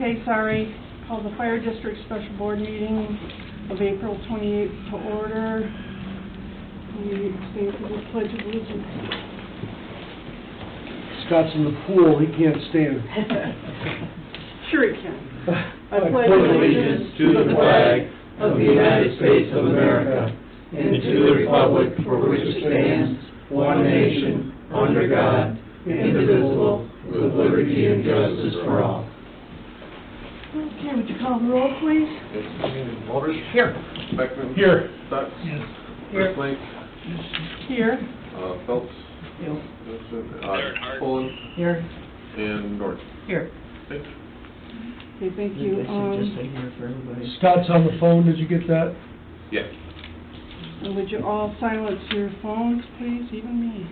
Okay, sorry. Call the Fire District Special Board meeting of April 28th to order. We stand for the Pledge of Allegiance. Scott's in the pool, he can't stand. Sure he can. I pledge allegiance to the flag of the United States of America and to the republic for which it stands, one nation, under God, indivisible, with liberty and justice for all. Okay, would you call the roll, please? Walters? Here. Beckman? Here. Stutz? Yes. Here. Flink? Here. Phelps? Here. Pullen? Here. And Norton? Here. Thank you. Okay, thank you. Scott's on the phone, did you get that? Yeah. And would you all silence your phones, please, even me?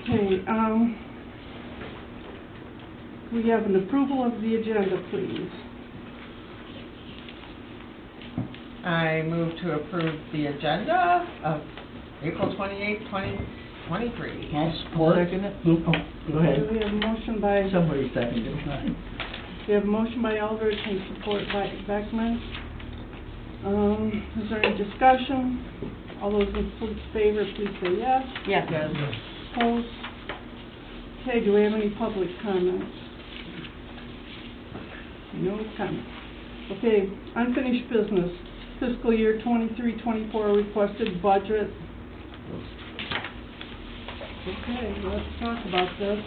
Okay, we have an approval of the agenda, please. I move to approve the agenda of April 28th, 2023. I'll support. Nope. Oh, go Okay, ahead. we have a motion by, Somebody seconded it. we have a motion by Eldridge and support by Beckman. Is there any discussion? All those in favor, please say yes. Yes. Opposed? Okay, do we have any public comments? No comments. Okay, unfinished business, fiscal year 23-24 requested budget. Okay, let's talk about this.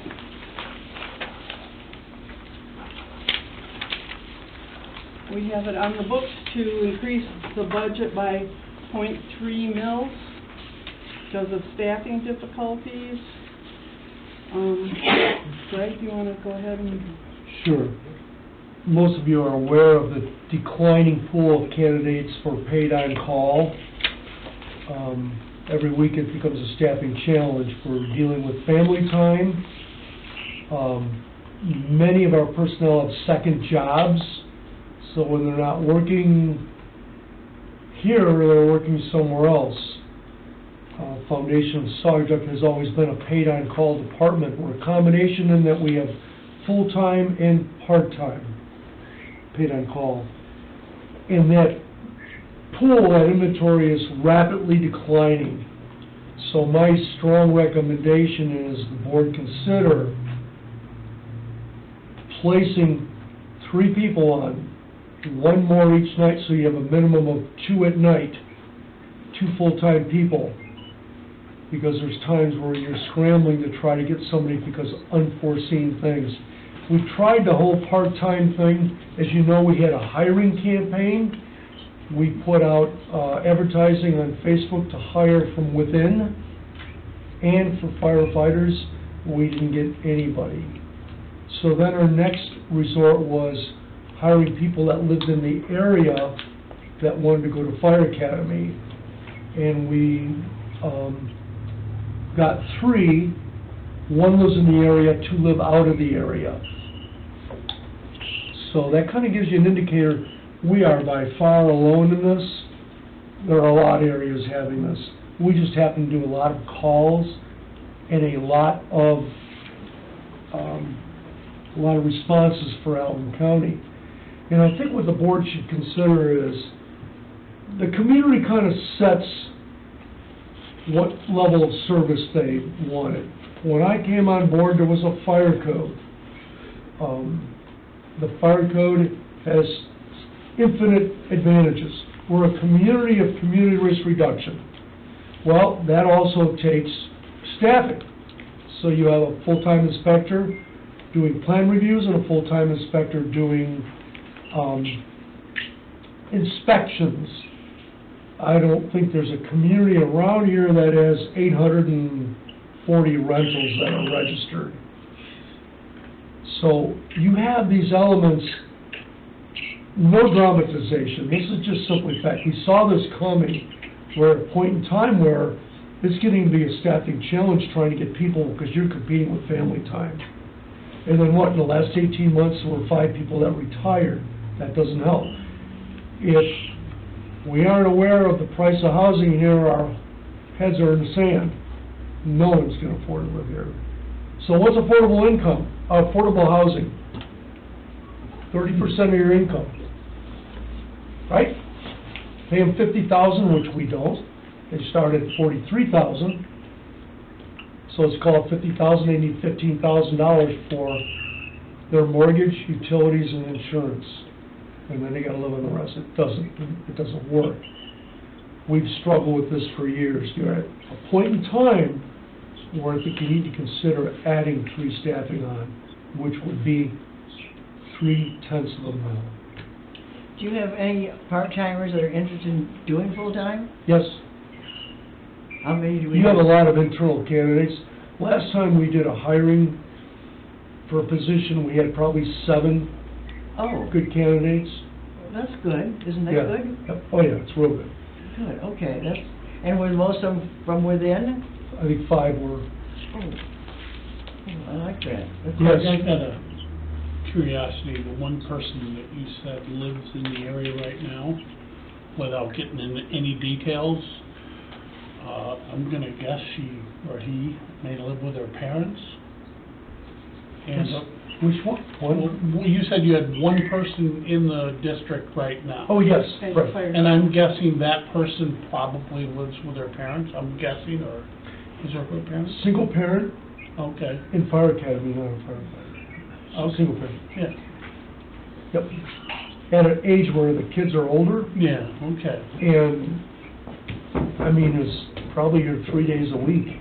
We have it on the books to increase the budget by 0.3 mils because of staffing difficulties. Greg, do you want to go ahead and... Sure. Most of you are aware of the declining pool of candidates for paid on call. Every week it becomes a staffing challenge for dealing with family time. Many of our personnel have second jobs, so when they're not working here, they're working somewhere else. Foundation of Saugatuck has always been a paid on call department. We're a combination in that we have full-time and part-time paid on call. And that pool, that inventory is rapidly declining. So my strong recommendation is the board consider placing 3 people on, 1 more each night, so you have a minimum of 2 at night, 2 full-time people. Because there's times where you're scrambling to try to get somebody because of unforeseen things. We've tried the whole part-time thing. As you know, we had a hiring campaign. We put out advertising on Facebook to hire from within, and for firefighters, we didn't get anybody. So then our next resort was hiring people that lived in the area that wanted to go to fire academy. And we got 3. 1 lives in the area, 2 live out of the area. So that kind of gives you an indicator. We are by far alone in this. There are a lot of areas having this. We just happen to do a lot of calls and a lot of responses for Alvin County. And I think what the board should consider is the community kind of sets what level of service they wanted. When I came on board, there was a fire code. The fire code has infinite advantages. We're a community of community risk reduction. Well, that also takes staffing. So you have a full-time inspector doing plan reviews and a full-time inspector doing inspections. I don't think there's a community around here that has 840 rentals that are registered. So you have these elements, no dramatization. This is just simply fact. We saw this coming. We're at a point in time where it's getting to be a staffing challenge trying to get people because you're competing with family time. And then what, in the last 18 months, there were 5 people that retired. That doesn't help. If we aren't aware of the price of housing here, our heads are in the sand. No one's going to afford to live here. So what's affordable income? Affordable housing. 30% of your income, right? Pay them $50,000, which we don't. They start at $43,000. So let's call it $50,000. They need $15,000 for their mortgage, utilities, and insurance, and then they got to live on the rest. It doesn't work. We've struggled with this for years. You're at a point in time where I think you need to consider adding 3 staffing on, which would be 3/10 of a mile. Do you have any part-timers that are interested in doing full-time? Yes, How many do we you have? have a lot of internal candidates. Last time we did a hiring for a position, we had probably 7 Oh, good candidates. that's good. Isn't that Yeah. good? Yep. Oh, yeah, it's real good. Good, okay, and were most of them from within? I think 5 were. Oh, I like that. That's Yes. I got a curiosity, the one person that you said lives in the area right now, without getting into any details, I'm gonna guess she or he may live with their parents? And, Yes. Which one? One? well, you said you had one person in the district right now. Oh, yes, And right. fire. And I'm guessing that person probably lives with their parents, I'm guessing, or is there her parents? Single parent Okay, in fire academy, not a firefighter. So Okay. single parent. yeah, Yep. At an age where the kids are older, yeah, okay. and, I mean, it's probably your 3 days a week.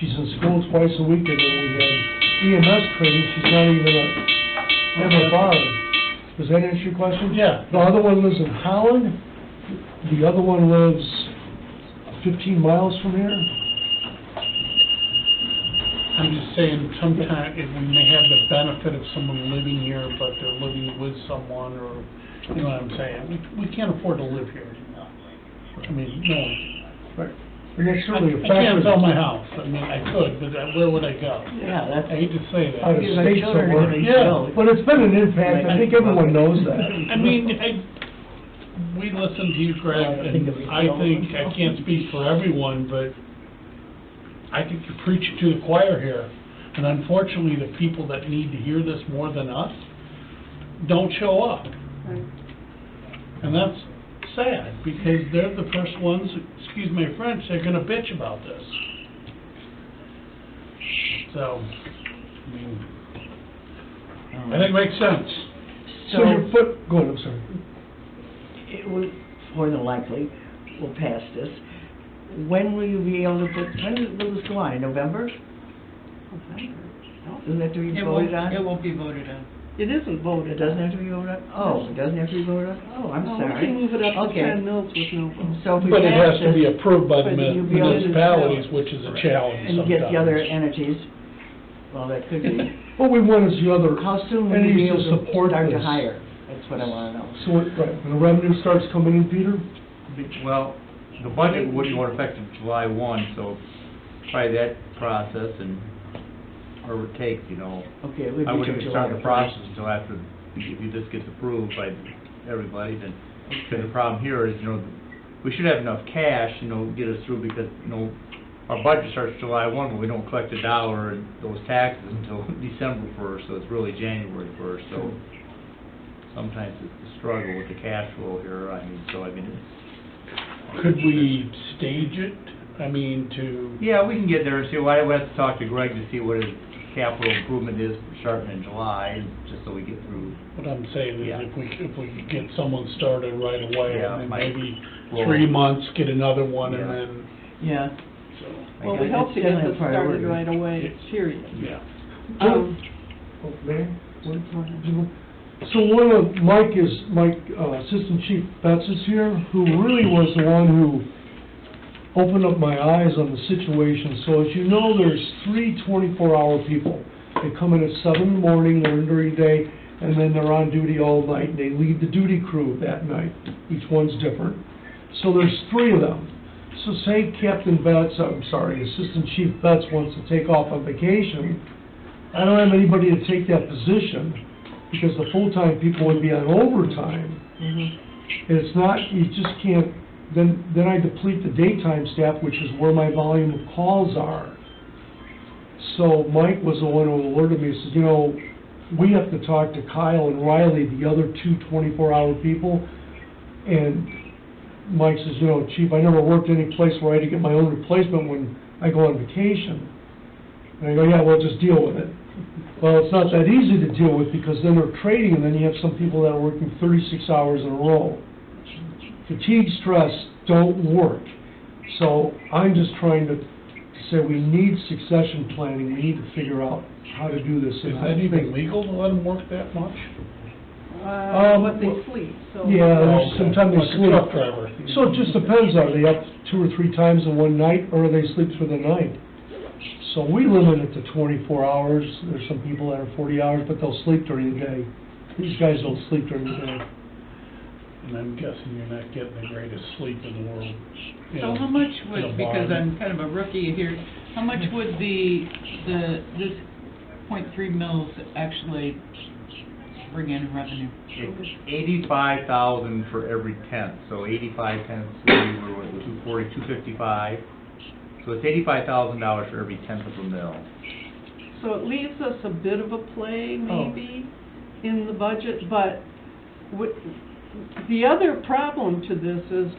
She's in school twice a week, and then we have EMS training, she's not even a MFR. Does that answer your question? Yeah. The other one lives in Holland, the other one lives 15 miles from here. I'm just saying, sometimes if we may have the benefit of someone living here, but they're living with someone, or, you know what I'm saying? We can't afford to live here. I mean, no one can. Right. And that's certainly a I factor. can't sell my house. I mean, I could, but where would I go? Yeah, I that's, hate to say Out of that. Because our state children are somewhere. gonna Yeah, go. But it's been an impact, I think everyone knows that. I mean, we listen to you, Greg, Well, I think and it I was- think, I can't speak for everyone, but I think you're preaching to the choir here. And unfortunately, the people that need to hear this more than us don't show up. Right. And that's sad, because they're the first ones, excuse my French, they're gonna bitch about this. So, I mean, I think it makes sense. So your foot, go ahead, I'm sorry. it will, more than likely, we'll pass this. When will you be able to put, when will this go on, in November? No, Doesn't have to be It voted won't, on? it won't be voted on. it isn't voted. It doesn't on. have to be voted on? Oh, it doesn't have to be voted on? Oh, I'm No, sorry. we can move it up to Okay. 10 mils with no vote. So if we But it pass has to be this, approved by the By the municipalities, which is a challenge and you get the other sometimes. entities, well, that could be. What we want is the other How soon will you be entities able to to support start to this. hire? That's what I wanna know. So, right, when the revenue starts coming in, Peter? Well, the budget wouldn't go into effect until July 1, so probably that process and, or would take, you know, Okay, it would be I wouldn't till even start July the process until after, if this gets approved by everybody, then, because the problem here is, you know, we should have enough cash, you know, get us through, because, you know, our budget starts July 1, but we don't collect a dollar in those taxes until December 1st, so it's really January 1st, so sometimes it's a struggle with the cash flow here, I mean, so, I mean, it's... Could we stage it? I mean, to, Yeah, we can get there and see, well, I would have to talk to Greg to see what his capital improvement is starting in July, just so we get through. what I'm saying is Yeah. if we could get someone started right away, Yeah, and then might maybe roll. 3 months, get another one, and Yeah. then, Yeah. so, Well, Okay, we hope it's to get definitely this a priority. started right away, period. yeah. Um, Oh, man, so one of, Mike, Assistant Chief Betts is here, who really was the one who opened up my eyes on the situation. So as you know, there's 3 24-hour people. They come in at 7 in the morning, they're in during the day, and then they're on duty all night. They leave the duty crew that night. Each one's different. So there's 3 of them. So say Captain Betts, Assistant Chief Betts wants to take off on vacation, I don't have anybody to take that position, because the full-time people would be on overtime. Mm-hmm. And it's not, you just can't, then I deplete the daytime staff, which is where my volume of calls are. So Mike was the one who alerted me, he said, you know, we have to talk to Kyle and Riley, the other two 24-hour people, and Mike says, you know, Chief, I never worked any place where I had to get my own replacement when I go on vacation. And I go, yeah, well, just deal with it. Well, it's not that easy to deal with, because then they're trading, and then you have some people that are working 36 hours in a row. Fatigue, stress don't work. So I'm just trying to say we need succession planning, we need to figure out how to do this. Is And I that even think- legal to let them work that much? But they sleep, so. Yeah, Okay. sometimes they Like a sleep. truck driver. So it just depends, are they up 2 or 3 times in one night, or are they sleep through the night? So we limit it to 24 hours, there's some people that are 40 hours, but they'll sleep during the day. These guys don't sleep during the day. And I'm guessing you're not getting the greatest sleep in the world. you So know, how much in a would, because barn. I'm kind of a rookie here, how much would this .3 mils actually bring in revenue? It's 85,000 for every tenth, so 85 tenths, we were what, 240, 255. So it's $85,000 for every tenth of a mil. So it leaves us a bit of a play, maybe, in the budget, but the other problem to this is,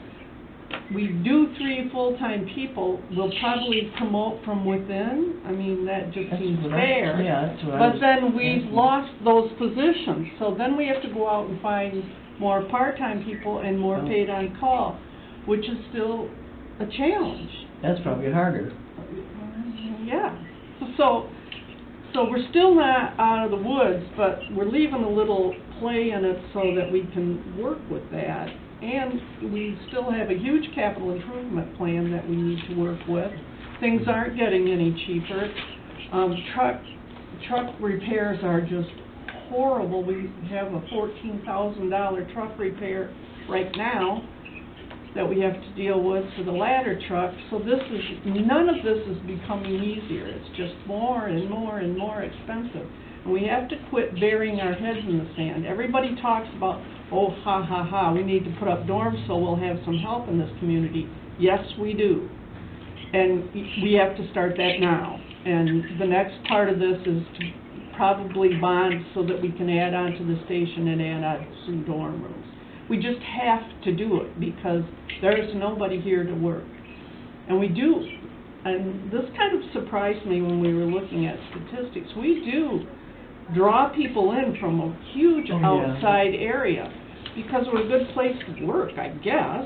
we do 3 full-time people, will probably promote from within. I mean, that just That's seems what fair. that's what I But was then we've asking. lost those positions, so then we have to go out and find more part-time people and more Oh. paid on call, which is still a challenge. That's probably harder. Yeah, so we're still not out of the woods, but we're leaving a little play in it so that we can work with that. And we still have a huge capital improvement plan that we need to work with. Things aren't getting any cheaper. Truck repairs are just horrible. We have a $14,000 truck repair right now that we have to deal with for the ladder truck. So none of this is becoming easier. It's just more and more and more expensive. And we have to quit burying our heads in the sand. Everybody talks about, oh, ha, ha, ha, we need to put up dorms so we'll have some help in this community. Yes, we do. And we have to start that now. And the next part of this is to probably bond so that we can add on to the station and add on some dorm rooms. We just have to do it because there's nobody here to work. And we do, and this kind of surprised me when we were looking at statistics, we do draw people in from a huge Oh, yeah. outside area because we're a good place to work, I guess.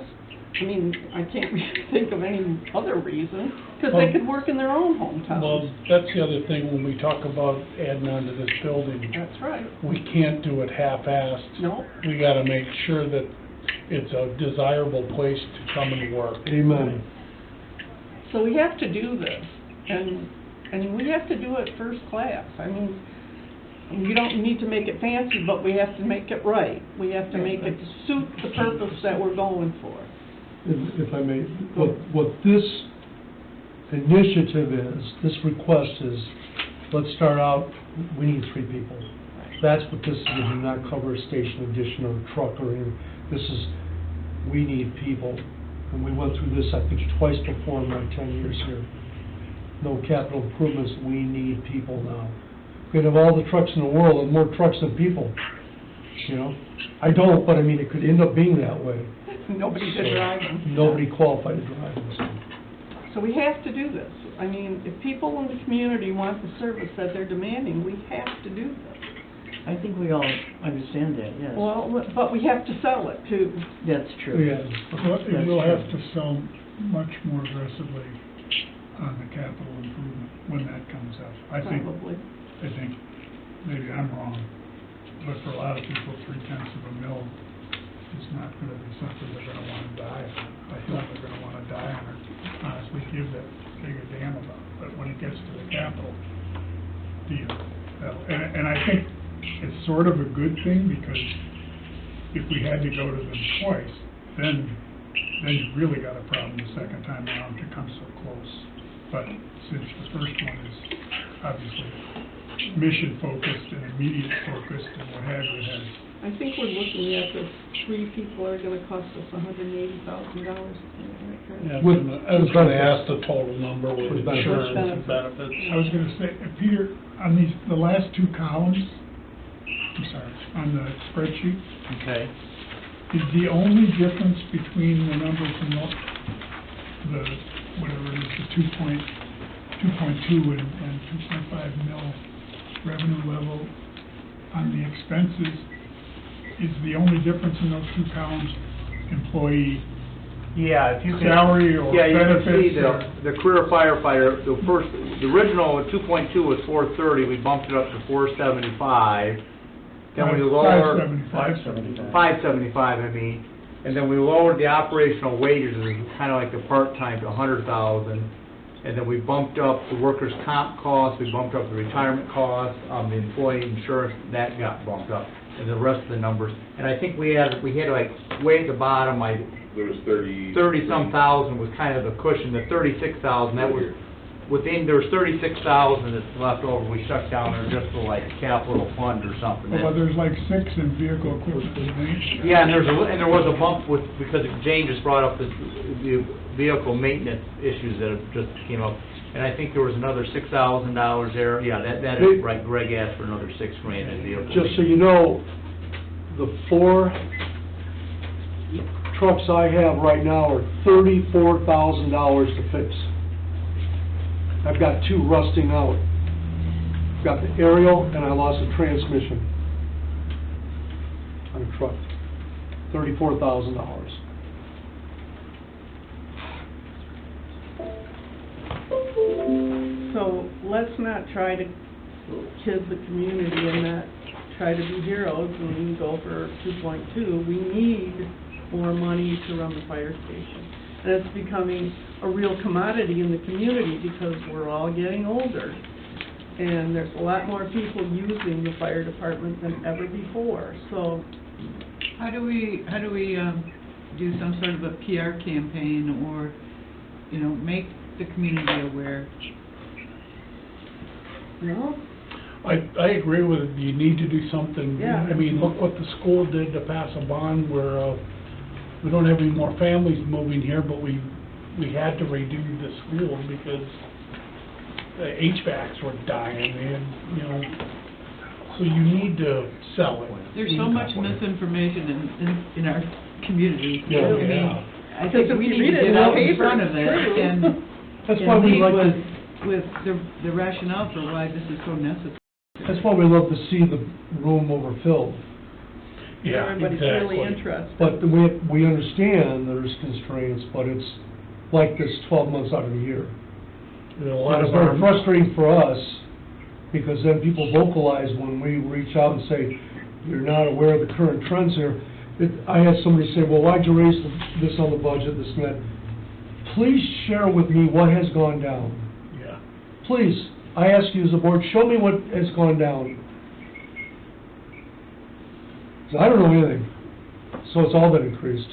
I mean, I can't really think of any other reason, because they could work in their own hometowns. Well, that's the other thing when we talk about adding on to this building. That's right. We can't do it half-assed. No, We gotta make sure that it's a desirable place to come and work. Amen. so we have to do this, and we have to do it first class. I mean, we don't need to make it fancy, but we have to make it right. We have to make it suit the purpose that we're going for. If I may, what this initiative is, this request is, let's start out, we need 3 people. That's what this is, it did not cover a station addition or a truck or anything. This is, we need people. And we went through this, I think, twice before in my 10 years here. No capital improvements, we need people now. We could have all the trucks in the world and more trucks than people, you know? I don't, but I mean, it could end up being that way. Nobody to drive them. Nobody qualified to drive them, so. So we have to do this. I mean, if people in the community want the service that they're demanding, we have to do this. I think we all understand that, yes. Well, but we have to sell it too. That's true. Yeah. Well, it will have to sell much more aggressively on the capital improvement when that comes up. I think, Probably. maybe I'm wrong, but for a lot of people, 3/10 of a mil is not gonna be something they're gonna wanna die on. I feel like they're gonna wanna die on it, honestly, give that big a damn about it. But when it gets to the capital deal, and I think it's sort of a good thing, because if we had to go to them twice, then you really got a problem the second time around to come so close. But since the first one is obviously mission-focused and immediate focused and what have you, has, I think we're looking at this, 3 people are gonna cost us $180,000. Yeah, With- I was gonna ask the total number with With benefits. insurance and benefits. I was gonna say, Peter, on the last 2 columns, I'm sorry, on the spreadsheet, Okay. is the only difference between the numbers in the whatever it is, the 2.2 and 2.5 mil revenue level on the expenses, is the only difference in those two columns employee Yeah, if you can. salary or Yeah, you can see benefits? the career firefighter, the original 2.2 was 430, we bumped it up to 475. Then we lowered. 575. 575, I mean, and then we lowered the operational wages, kinda like the part-time to 100,000. And then we bumped up the workers' comp costs, we bumped up the retirement costs, the employee insurance, that got bumped up, and the rest of the numbers. And I think we had like, way at the bottom, There was 30-some thousand was kind of the cushion, the 36,000, that was, there was 36,000 that's left over, we shut down there just for like capital fund or something. Well, there's like 6 in vehicle equipment and maintenance. Yeah, and there was a bump because Jane just brought up the vehicle maintenance issues that have just came up. And I think there was another $6,000 there, yeah, that is right, Greg asked for another $6,000 in vehicle. Just so you know, the 4 trucks I have right now are $34,000 to fix. I've got 2 rusting out. I've got the aerial and I lost a transmission on a truck. $34,000. So let's not try to kid the community and not try to be heroes and go for 2.2. We need more money to run the fire station. And it's becoming a real commodity in the community because we're all getting older. And there's a lot more people using the fire department than ever before, so. How do we do some sort of a PR campaign or, make the community aware? No? I agree with it, you need to do something. Yeah. I mean, look what the school did to pass a bond where, we don't have any more families moving here, but we had to redo the school because the HVACs were dying, and, so you need to sell it. There's so much misinformation in our community. Yeah. I mean, Yeah. I think Because we if need you to read it in get the out in paper, front of it it's true. and That's why we lead like to, with the rationale for why this is so necessary. that's why we love to see the room overfilled. Yeah, Everybody's really exactly. interested. But we understand there's constraints, but it's like this 12 months out of the year. There's a lot It's of very our, frustrating for us, because then people vocalize when we reach out and say, you're not aware of the current trends here. I had somebody say, well, why'd you raise this on the budget, this and that? Please share with me what has gone down. yeah. Please, I ask you as a board, show me what has gone down. So I don't know anything, so it's all been increased.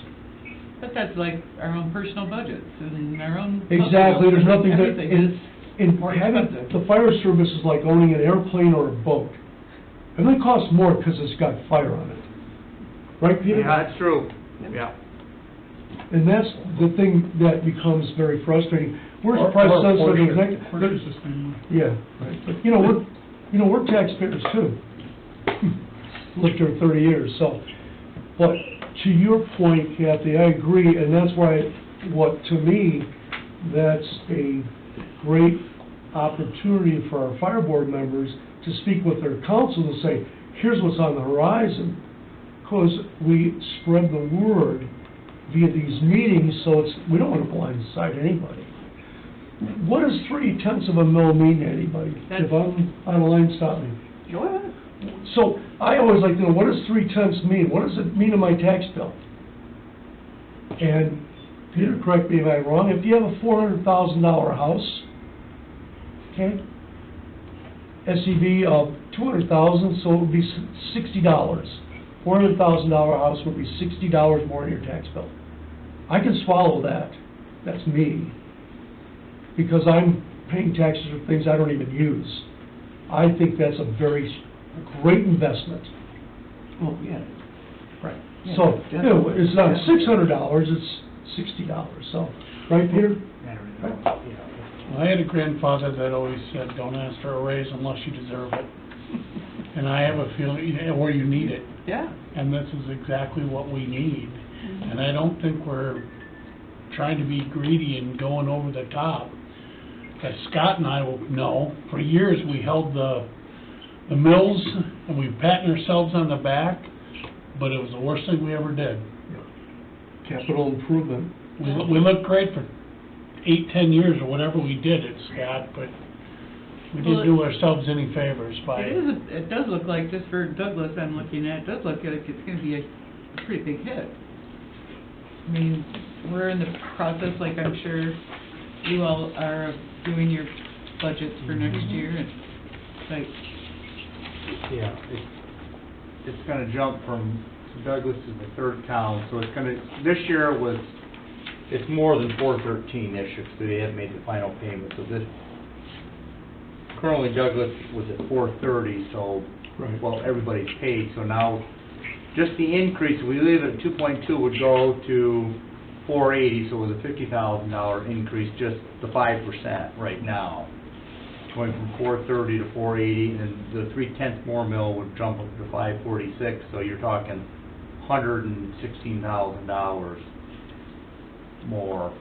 But that's like our own personal budgets and our own. Exactly, there's nothing that, Everything is in more having, expensive. the fire service is like owning an airplane or a boat. It only costs more because it's got fire on it. Right, Peter? Yeah, that's true, yeah. And that's the thing that becomes very frustrating. We're Or- price or sensitive. Porsche's the same way. Yeah, right, but, we're taxpayers too. Lived here 30 years, so, but to your point, Kathy, I agree, and that's why, to me, that's a great opportunity for our fire board members to speak with their council and say, here's what's on the horizon, because we spread the word via these meetings, so we don't want to blindside anybody. What does 0.3 of a mil mean to anybody? If I'm on a line, stop me. Go ahead. So, I always like to know, what does 0.3 mean? What does it mean to my tax bill? And, Peter, correct me if I'm wrong, if you have a $400,000 house, okay, SEV of $200,000, so it would be $60. $400,000 house would be $60 more in your tax bill. I can swallow that. That's me. Because I'm paying taxes for things I don't even use. I think that's a great investment. Oh, yeah. Right. Yeah, So, definitely. it's not $600, it's $60, so, right, Peter? I had a grandfather that always said, don't ask for a raise unless you deserve it. And I have a feeling, where you need it, Yeah. and this is exactly what we need. And I don't think we're trying to be greedy and going over the top. As Scott and I will know, for years we held the mills and we patting ourselves on the back, but it was the worst thing we ever did. Capital improvement. We looked great for 8-10 years or whatever we did it, Scott, but we didn't do ourselves any favors by. It does look like, just for Douglas I'm looking at, it does look like it's gonna be a pretty big hit. I mean, we're in the process, like I'm sure you all are, of doing your budgets for next year, and like, Yeah, it's gonna jump from, Douglas is the third town, so it's gonna, this year it's more than 413 this year, so they haven't made the final payment, so this, currently Douglas was at 430, so, Right. well, everybody's paid, so now, just the increase, if we leave it at 2.2, would go to 480, so it was a $50,000 increase, just the 5% right now. Going from 430 to 480, and the 3/10 more mill would jump up to 546, so you're talking $116,000 more.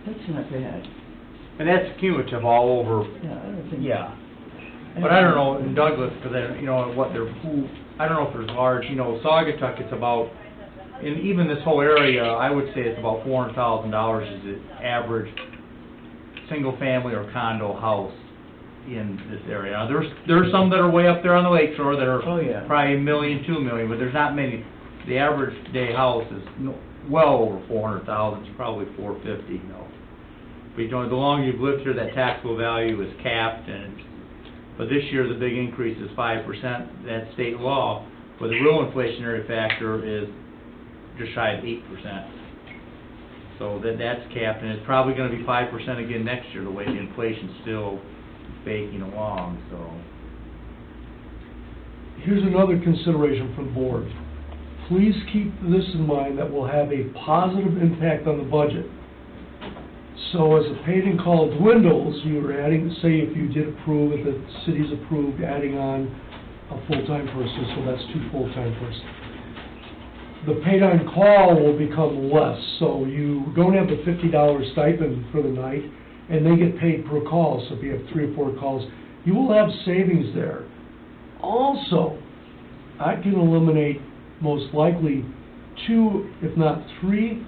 That's not bad. And that's cumulative all over, Yeah, I don't think. yeah. But I don't know, in Douglas, because I, you know, what they're, I don't know if there's large, you know, Saugatuck, it's about, in even this whole area, I would say it's about $400,000 is the average single-family or condo house in this area. Now, there's some that are way up there on the lake shore that are Oh, yeah. probably $1 million, $2 million, but there's not many. The average day house is well over 400,000, it's probably 450, you know. But you know, the longer you've lived here, that taxable value is capped, and it's, but this year the big increase is 5%. That's state law, but the real inflationary factor is just shy of 8%. So that's capped, and it's probably going to be 5% again next year, the way the inflation's still baking along, so. Here's another consideration for the board. Please keep this in mind that will have a positive impact on the budget. So as the paid-in call dwindles, you're adding, say if you did approve, if the city's approved, adding on a full-time person, so that's 2 full-time persons. The paid-on call will become less, so you don't have the $50 stipend for the night, and they get paid per call, so if you have 3 or 4 calls, you will have savings there. Also, I can eliminate most likely 2, if not 3,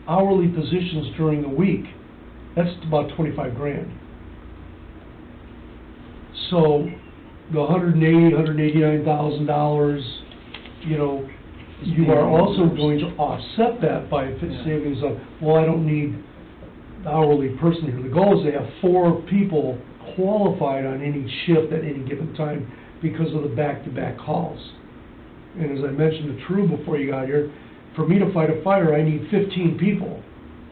hourly positions during the week. That's about 25 grand. So the $189,000, you know, you are also going to offset that by savings of, well, I don't need the hourly person here. The goal is to have 4 people qualified on any shift at any given time because of the back-to-back calls. And as I mentioned to True before you got here, for me to fight a fire, I need 15 people.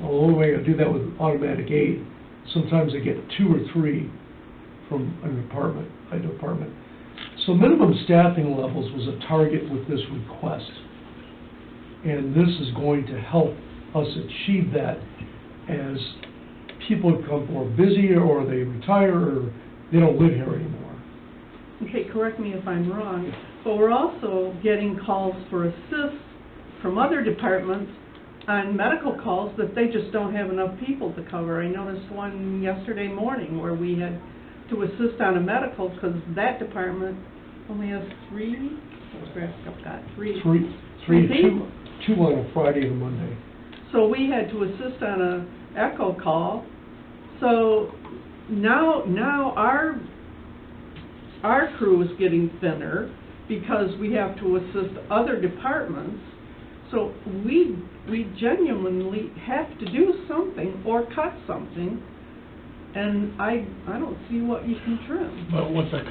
Well, the only way I do that with automatic aid. Sometimes I get 2 or 3 from a department. So minimum staffing levels was a target with this request. And this is going to help us achieve that as people become more busy or they retire or they don't live here anymore. Okay, correct me if I'm wrong, but we're also getting calls for assist from other departments on medical calls that they just don't have enough people to cover. I noticed one yesterday morning where we had to assist on a medical because that department only has 3, three people. Two on a Friday and a Monday. So we had to assist on a echo call. So now our crew is getting thinner because we have to assist other departments. So we genuinely have to do something or cut something, and I don't see what you can trim. But what the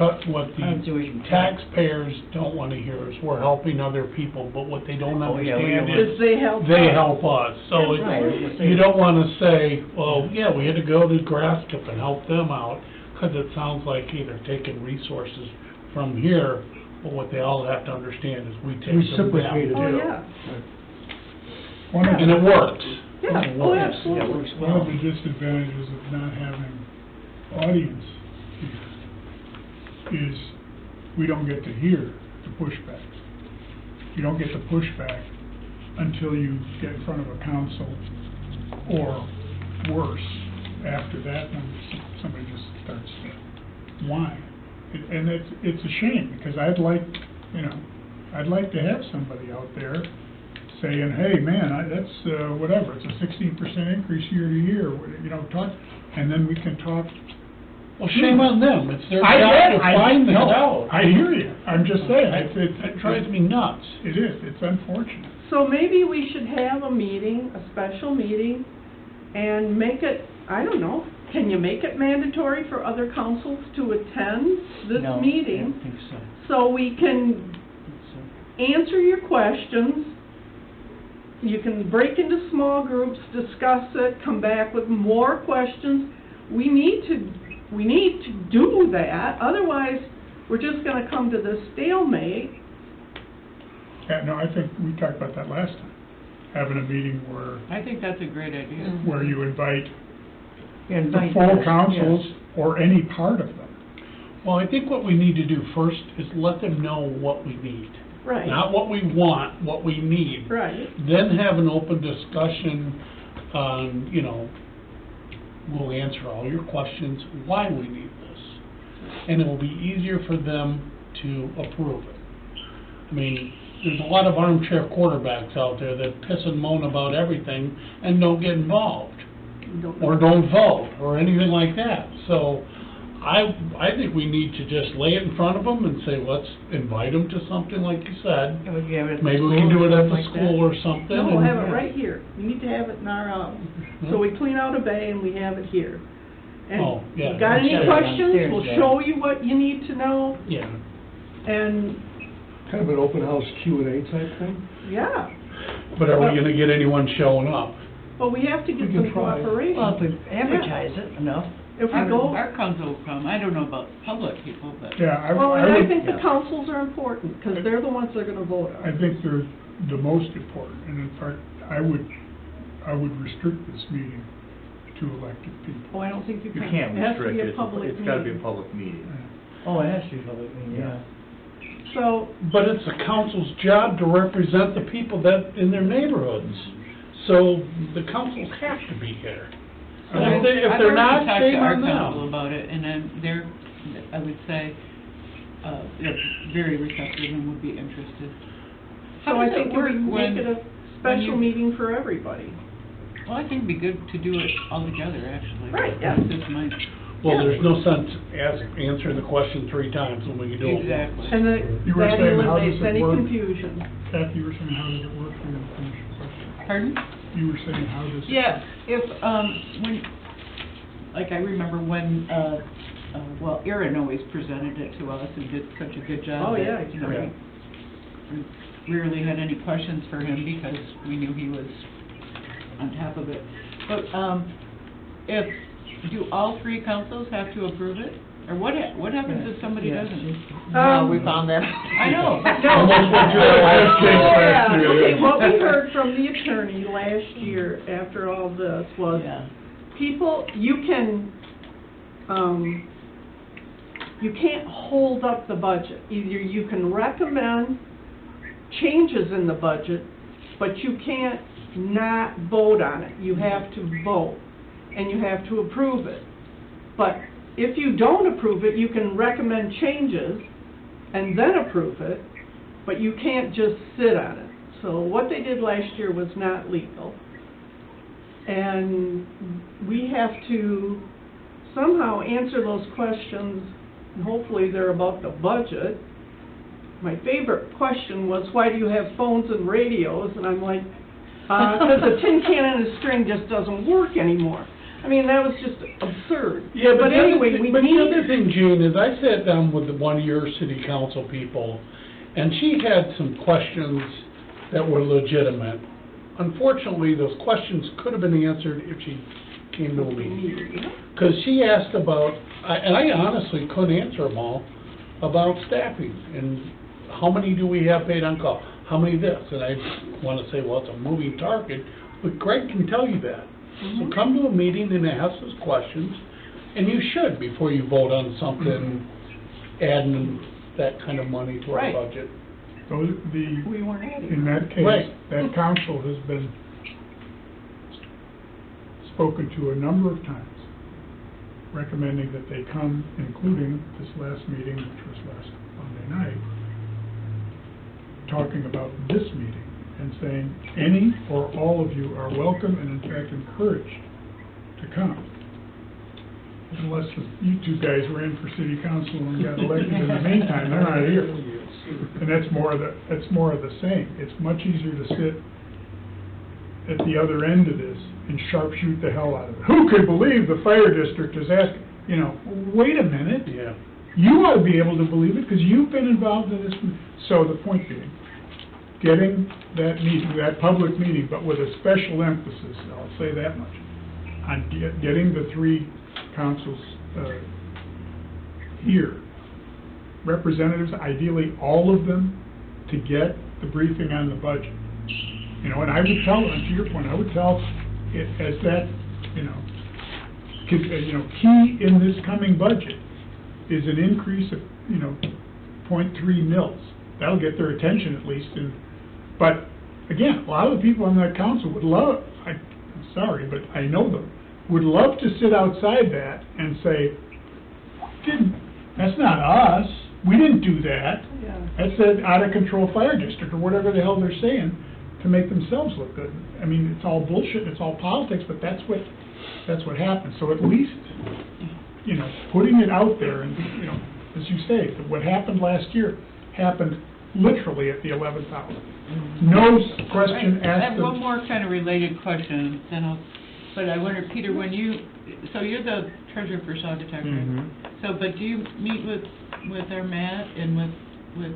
taxpayers don't want to hear is we're helping other people, but what they don't understand is They help us. So Right. you don't want to say, well, yeah, we had to go to Grasskip and help them out, because it sounds like either taking resources from here, but what they all have to understand is we take them Reciprocated. down. Oh, yeah. And it works. Yeah, It oh, works. absolutely. One of the disadvantages of not having audience here is we don't get to hear the pushback. You don't get the pushback until you get in front of a council, or worse, after that, when somebody just starts to whine. And it's a shame, because I'd like to have somebody out there saying, hey, man, that's, whatever, it's a 16% increase year to year, talk, and then we can talk. Well, shame on them, it's their I job get- to find this no, out. I hear you, I'm just saying, It drives me nuts. It is, it's unfortunate. So maybe we should have a meeting, a special meeting, and make it, I don't know, can you make it mandatory for other councils to attend this No, I meeting? don't think so. So we can answer your questions. You can break into small groups, discuss it, come back with more questions. We need to do that, otherwise we're just gonna come to this stalemate. Yeah, no, I think we talked about that last time, having a meeting I think that's a great idea. where you invite the Invite full us, councils, yes. or any part of them. Well, I think what we need to do first is let them know what we need. Right, Not what we want, what we need. right. Then have an open discussion on, we'll answer all your questions, why we need this. And it will be easier for them to approve it. I mean, there's a lot of armchair quarterbacks out there that piss and moan about everything and don't get involved, or don't vote, or anything like that. So, I think we need to just lay it in front of them and say, let's invite them to something like you said. And we can have it at the Maybe we school can do or it at something the like school that. or something. No, we'll and- have it right here. We need to have it in our, so we clean out a bay and we have it here. Oh, yeah. And you got any Shut it questions, downstairs, we'll yeah. show you what you need to know, Yeah. and, Kind of an open house Q&A type thing? yeah. But are we gonna get anyone showing up? But we have to get We can some try. cooperation. Well, if we advertise it enough. If we go, Our council will come, I don't know about public people, but. Yeah, I well, and I would, think the yeah. councils are important, because they're the ones that are gonna vote on I it. think they're the most important, and in fact, I would restrict this meeting to elected people. Oh, I don't think you You can. can't It has to restrict be it, a public it's gotta be a meeting. public meeting. Oh, it has to be public meeting, yeah. So, But it's the council's job to represent the people that, in their neighborhoods. So the councils have to be here. And if they're not, shame on I've already talked to our council them. about it, and then they're, I would say, they're very receptive and would be interested. so How I does it think we work can when, make it a special meeting for everybody. well, I think it'd be good to do it all together, actually. Right, yeah. This is my, Well, there's no sense answering the question 3 times when we can do it once. exactly. And You were that saying, how eliminates does it any work? confusion. Kathy, you were saying, how does it work for you to finish your question? Pardon? You were saying, how does it? Yeah, if, when, like, I remember when, well, Aaron always presented it to us and did such a good job. Oh, that, yeah, you know, yeah. we rarely had any questions for him because we knew he was on top of it. But, do all 3 councils have to approve it? Or what happens if somebody Yeah, doesn't? we found that. I know, but Almost went through that last case Oh, yeah. last year. Okay, what we heard from the attorney last year after all this was, Yeah. people, you can't hold up the budget. Either you can recommend changes in the budget, but you can't not vote on it. You have to vote, and you have to approve it. But if you don't approve it, you can recommend changes and then approve it, but you can't just sit on it. So what they did last year was not legal. And we have to somehow answer those questions, and hopefully they're about the budget. My favorite question was, why do you have phones and radios? And I'm like, because a tin can and a string just doesn't work anymore. I mean, that was just absurd. Yeah, But anyway, we but the need, other thing, Gene, is I sat down with one of your city council people, and she had some questions that were legitimate. Unfortunately, those questions could have been answered if she came to a meeting. Because she asked about, and I honestly couldn't answer them all, about staffing, and how many do we have paid on call? How many this? And I want to say, well, it's a moving target, but Greg can tell you that. So come to a meeting and ask those questions, and you should before you vote on something, adding that kind of money to our Right. budget. Those, We weren't adding. in that case, Right. that council has been spoken to a number of times, recommending that they come, including this last meeting, which was last Monday night, talking about this meeting and saying any or all of you are welcome and in fact encouraged to come. Unless you two guys ran for city council and got elected in the meantime, they're not here. And that's more of the same. It's much easier to sit at the other end of this and sharpshoot the hell out of it. Who could believe the fire district is asking, you know, wait a minute. Yeah. You ought to be able to believe it because you've been involved in this. So the point being, getting that meeting, that public meeting, but with a special emphasis, I'll say that much, on getting the three councils here, representatives, ideally all of them, to get the briefing on the budget. You know, and I would tell, and to your point, I would tell it as that, you know, key in this coming budget is an increase of, 0.3 mils. That'll get their attention at least. But again, a lot of the people on that council would love, I'm sorry, but I know them, would love to sit outside that and say, that's not us. We didn't do that. Yeah. That's an out-of-control fire district, or whatever the hell they're saying, to make themselves look good. I mean, it's all bullshit, it's all politics, but that's what happens. So at least, putting it out there, and, as you say, that what happened last year happened literally at the 11th hour. No question I asked. have one more kind of related question, but I wonder, Peter, so you're the treasurer for Saugatuck, right? Mhm. So, but do you meet with our Matt and with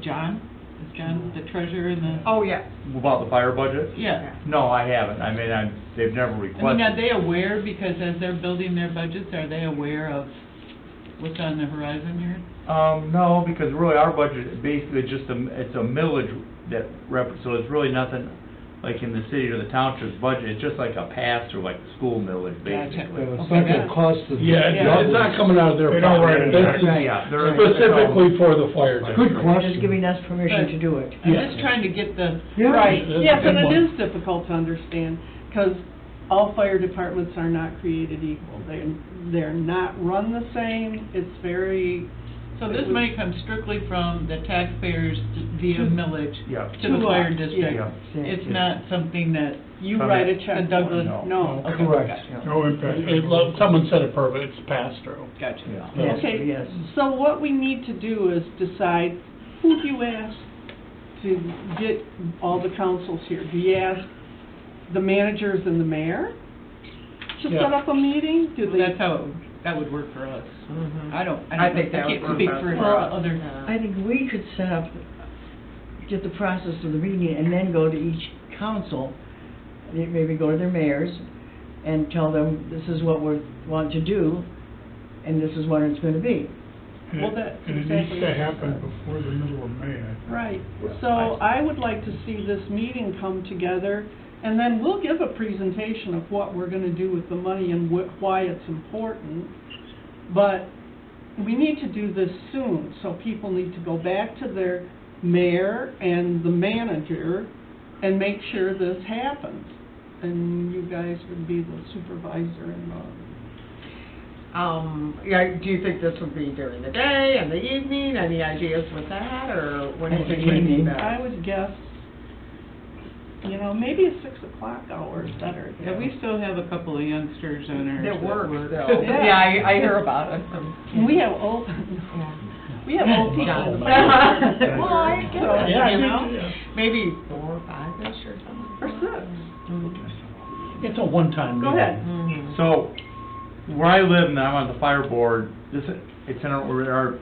John? Is John the treasurer and the? Oh, yeah. About the fire budget? Yeah. No, I haven't. I mean, they've never I requested. mean, are they aware, because as they're building their budgets, are they aware of what's on the horizon here? No, because really our budget is basically just it's a millage so it's really nothing like in the city or the township's budget. It's just like a pass-through, like the school millage, basically. It's not gonna cost them. Yeah, it's not coming out of their They don't write pocket. it This is down. Yeah, they're specifically for the fire Good district. question. Just giving us permission to do it. I'm Yeah. just trying to get the, Right, That's a yes, good and one. it is difficult to understand, because all fire departments are not created equal. They're not run the same, it's very... so this money comes strictly from the taxpayers via millage Yeah. to the To fire us, district. yeah. It's not something that You From write it- a check the Douglas, for. No. No. okay, Correct. gotcha. No impact. Someone said it perfect, it's pass-through. Gotcha. Yes, Okay, yes. so what we need to do is decide, who do you ask to get all the councils here? Do you ask the managers and the mayor to Yeah. set up a meeting? Do Well, they? that's how, that would work for us. I I think that would can't work speak best for for us. other. I think we could set up, get the process of the meeting, and then go to each council, maybe go to their mayors, and tell them, this is what we want to do, and this is when it's gonna be. And Well, it- that's and it exactly needs to it. happen before the middle of May, I think. Right, so I would like to see this meeting come together, and then we'll give a presentation of what we're gonna do with the money and why it's important. But we need to do this soon, so people need to go back to their mayor and the manager and make sure this happens. And you guys would be the supervisor and Yeah, do you think this would be during the day and the evening? Any ideas with that, or when do you think would be Evening. best? I would guess, maybe a 6 o'clock hour is better. Yeah, we still have a couple of youngsters on our. That works, work. though. Yeah. Yeah, I hear about it. And we have old, we have old people. John. in the fire. Well, I get So, it, Yeah, you I know, think, Maybe 4 or 5-ish or something. or 6. it's a one-time Go meeting. ahead. Mhm. So, where I live and I'm on the fire board, it's in our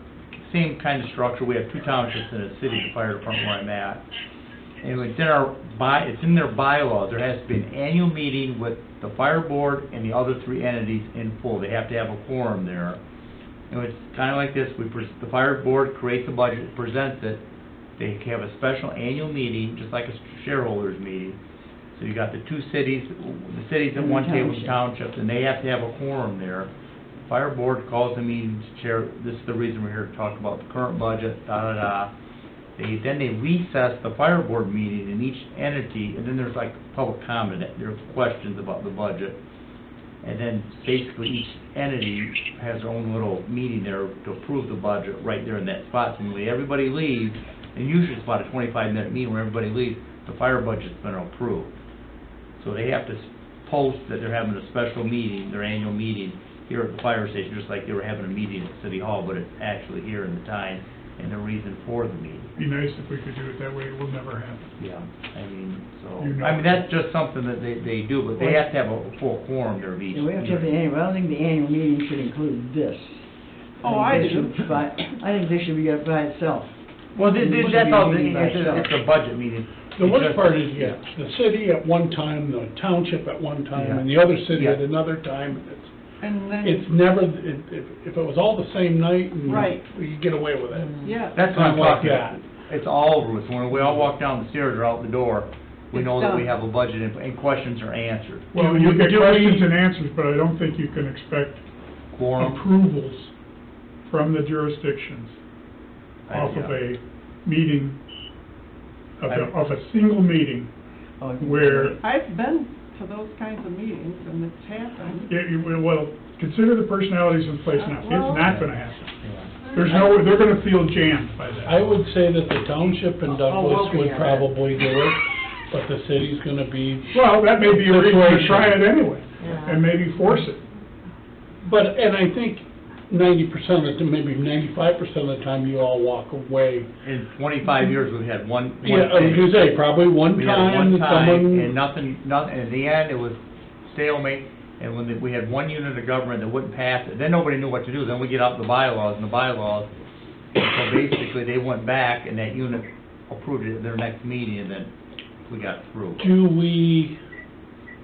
same kind of structure. We have 2 townships in a city, the fire department where I'm at. And it's in their bylaws, there has to be an annual meeting with the fire board and the other 3 entities in full. They have to have a quorum there. And it's kind of like this, the fire board creates a budget, presents it, they have a special annual meeting, just like a shareholders meeting. So you got the 2 cities, the cities at one table, the townships, and they have to have a quorum there. fire board calls a meeting to share, this is the reason we're here to talk about the current budget, da-da-da. Then they recess the fire board meeting in each entity, and then there's like public comment, there's questions about the budget. And then basically each entity has their own little meeting there to approve the budget right there in that spot. So when everybody leaves, and usually it's about a 25-minute meeting where everybody leaves, the fire budget's been approved. So they have to post that they're having a special meeting, their annual meeting, here at the fire station, just like they were having a meeting at City Hall, but it's actually here in the time and the reason for the meeting. Be nice if we could do it that way, it will never happen. Yeah, I mean, so, You know. I mean, that's just something that they do, but they have to have a full quorum there of each. Yeah, we have to have the annual, I don't think the annual meeting should include this. Oh, I think do. this should by- I think this should be up by itself. Well, It should that's be all, a meeting by itself. it's a budget meeting. The It's worst just- part is, yeah, the city at one time, the township at one time, Yeah. and the other city at Yeah. another time. And then, It's never, if it was all the same night, and Right. we could get away with it. yeah. That's what I'm Not like talking about. It's all over with. When we all walk down the stairs or out the door, we It's know that we done. have a budget and questions are answered. Well, Do- you get do questions we- and answers, but I don't think you can expect Quorum. approvals from the jurisdictions off of a meeting, of a single meeting, Oh, I think- where, I've been to those kinds of meetings, and it's happened. well, consider the personalities in place now. It's Well- not gonna happen. There's no, they're gonna feel jammed by that. I would say that the township and we'll Douglas be would at it. probably do it, but the city's gonna be, Well, that may be a reason to Situation. try it anyway, Yeah. and maybe force it. but, and I think 90% of the, maybe 95% of the time, you all walk away. In 25 years, we've had one Yeah, I was thing. gonna say, probably one We had time one that time, and someone, nothing, in the end, it was stalemate, and when we had one unit of government that wouldn't pass it, then nobody knew what to do, then we get out the bylaws, and the bylaws, so basically, they went back, and that unit approved it at their next meeting, and then we got through. do we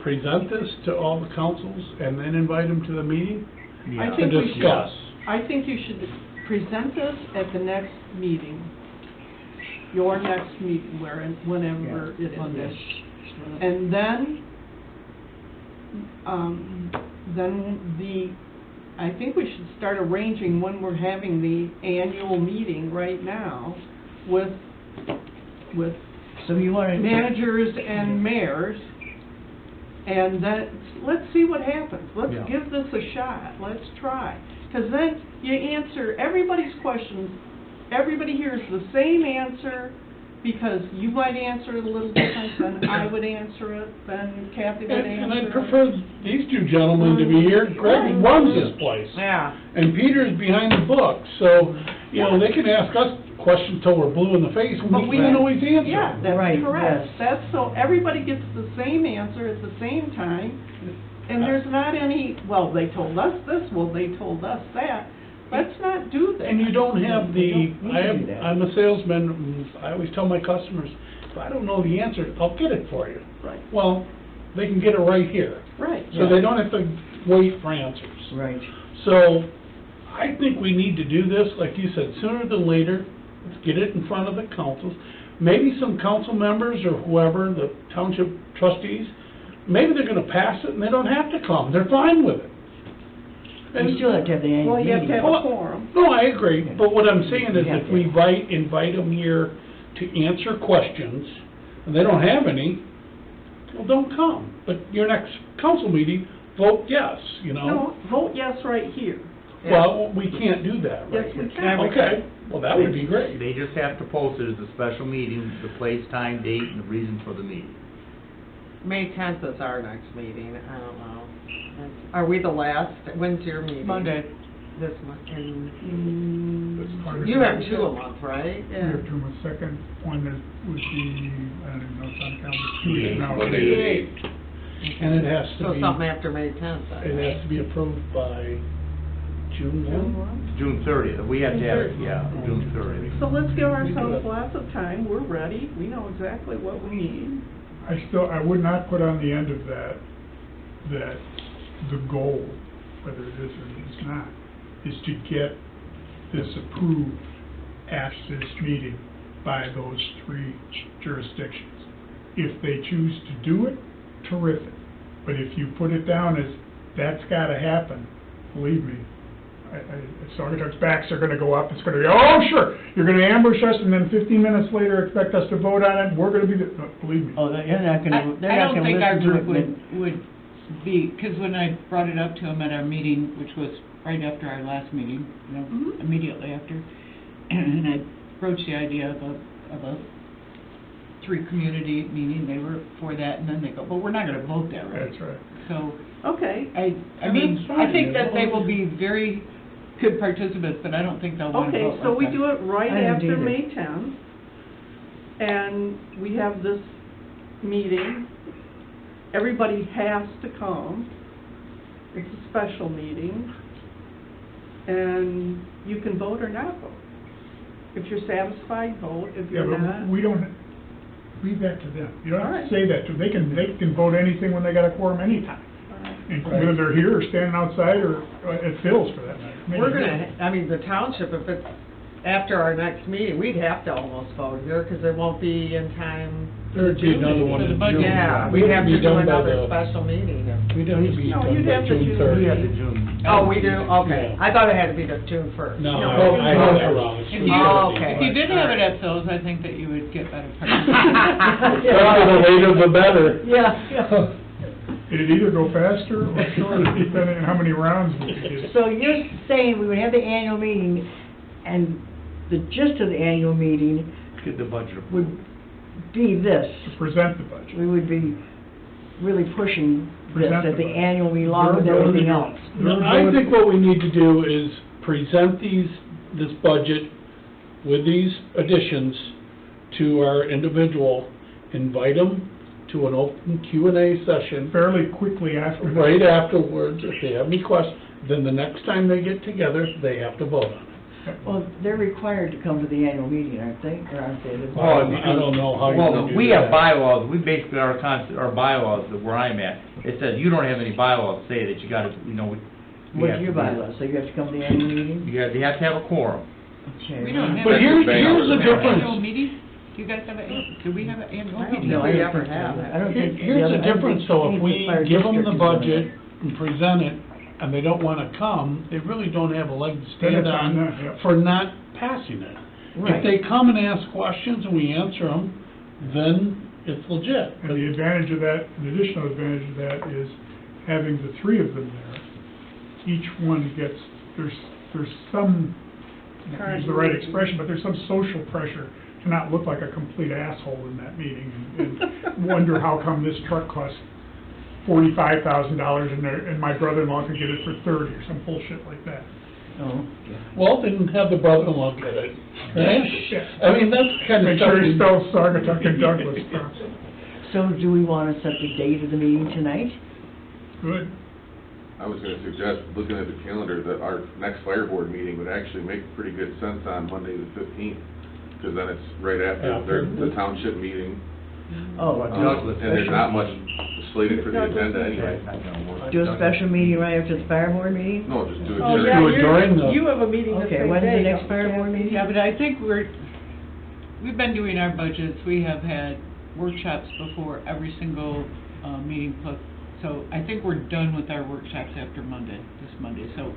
present this to all the councils and then invite them to the meeting? I Yeah. think To we should, discuss. I think you should present this at the next meeting, your next meeting, whenever it is. Monday. And then I think we should start arranging when we're having the annual meeting right now with So you want to... managers and mayors, and then, let's see what happens. Let's Yeah. give this a shot, let's try. Because then you answer everybody's questions, everybody hears the same answer, because you might answer it a little different than I would answer it, than Kathy would answer it. And I'd prefer these two gentlemen to be here. Greg runs this place. Yeah. And Peter's behind the book, so, you know, they can ask us questions till we're blue in the face, and But we can't always answer. Yeah, that's Right, correct. yes. That's so everybody gets the same answer at the same time, and there's not any, well, they told us this, well, they told us that. Let's not do that. And you don't have We the, don't need to do that. I'm a salesman, I always tell my customers, if I don't know the answer, I'll get it for you. Right, Well, they can get it right here, right. so they don't have to wait for answers. Right. So, I think we need to do this, like you said, sooner than later. Let's get it in front of the councils. Maybe some council members or whoever, the township trustees, maybe they're gonna pass it and they don't have to come. They're fine with it. You still have to have the annual Well, you have to meeting. have a Well, quorum. No, I agree, but what I'm saying is You have if to. we invite them here to answer questions, and they don't have any, well, don't come. But your next council meeting, vote yes, you know? No, vote yes right here. Well, we can't do that right Yes, we here. can. Okay, well, that would be great. They just have to post it as a special meeting, the place, time, date, and the reason for the meeting. May 10th is our next meeting, I don't know. Are we the last? When's your meeting? Monday. This month, and That's part of you it. have 2 a month, right? We have two months. Second one that would be, I don't even know, it's on calendar, 2 Yeah, days now. Monday. And it has to So be, something after May 10th, then, it has to be approved by June 1? June 30th, we have to have it, yeah, June 30th. So let's give ourselves lots of time, we're ready, we know exactly what we need. I would not put on the end of that the goal, whether it is or it is not, is to get this approved at this meeting by those 3 jurisdictions. If they choose to do it, terrific. But if you put it down as, that's gotta happen, believe me, Saugatuck's backs are gonna go up, it's gonna be, oh, sure, you're gonna ambush us, and then 15 minutes later expect us to vote on it, we're gonna be, no, believe me. Oh, they're not gonna, they're I not don't gonna think our listen to group it. would be, because when I brought it up to him at our meeting, which was right after our last meeting, you know, Mhm. immediately after, and I broached the idea of a three-community meeting, they were for that, and then they go, well, we're not gonna vote that, right? That's right. So, Okay, I mean, I think that they will be very good participants, but I don't think they'll want to vote okay, so like we that. do it right I don't after either. May 10th, and we have this meeting. Everybody has to come. It's a special meeting, and you can vote or not vote. If you're satisfied, vote. If Yeah, you're but not, we don't, leave that to them. You don't have Alright. to say that to them. They can vote anything when they got a quorum anytime. all right. And whether they're here or standing outside or at Phil's for that matter. We're gonna, I mean, the township, if it's after our next meeting, we'd have to almost vote here, because it won't be in time. There'd be another one For the in budget. June. Yeah, we'd have to Be do done by another the- special meeting. We'd have to be No, done you'd by have to June do- 30th. We have the June. Oh, we do? Okay. Yeah. I thought it had to be the June 1st. No, No. I had that wrong. It's If June you, 30th. okay. if you did have it at Phil's, I think that you would get better participation. The later the better. Yeah, yeah. It'd either go faster or shorter, depending on how many rounds we could get. So you're saying we would have the annual meeting, and the gist of the annual meeting Get the budget approved. would be this. To present the budget. We would be really pushing this Present at the the budget. annual meeting along with everything else. No, I think what we need to do is present this budget with these additions to our individual, invite them to an open Q&A session Fairly quickly after. that. right afterwards. If they have any questions, then the next time they get together, they have to vote on it. Well, they're required to come to the annual meeting, aren't they? Or aren't they? Oh, I don't know how you're Well, gonna do we have that. bylaws, we basically, our bylaws, where I'm at, it says you don't have any bylaws say that you gotta, we What's have your to do- bylaw? So you have to come to the annual meeting? They have to have a quorum. Okay. We don't have But a- here's the the Annual difference. meeting? Do you guys have a, do we have an annual I don't meeting? know. We I don't never think so. have. I don't think. Here's the difference, though, if we give them the budget budget. and present it, and they don't wanna come, they really don't have a leg to Then stand it's on them, on yep. for not passing it. If Right. they come and ask questions and we answer them, then it's legit. And the advantage of that, the additional advantage of that is having the three of them there. Each one gets, there's some, I don't use the right expression, but there's some social pressure to not look like a complete asshole in that meeting and wonder how come this truck costs $45,000 and my brother-in-law could get it for 30 or some bullshit like that. Oh. Well, then have the brother-in-law get it, right? Yeah. I mean, that's kind of Make sure he stuff. spells Saugatuck and Douglas. So do we want to set the date of the meeting tonight? Good. I was gonna suggest, looking at the calendar, that our next fire board meeting would actually make pretty good sense on Monday the 15th, because then it's right after the township meeting. Oh, Douglas. And there's not much slated for the agenda anyway. That's not gonna work. do a special meeting right after the fire board meeting? No, just do it Oh, during. yeah, do it during the- you have a meeting the Okay, same when's the day, next don't fire you? board meeting? Yeah, but I think we've been doing our budgets, we have had workshops before every single, meeting plus, so I think we're done with our workshops after this Monday, so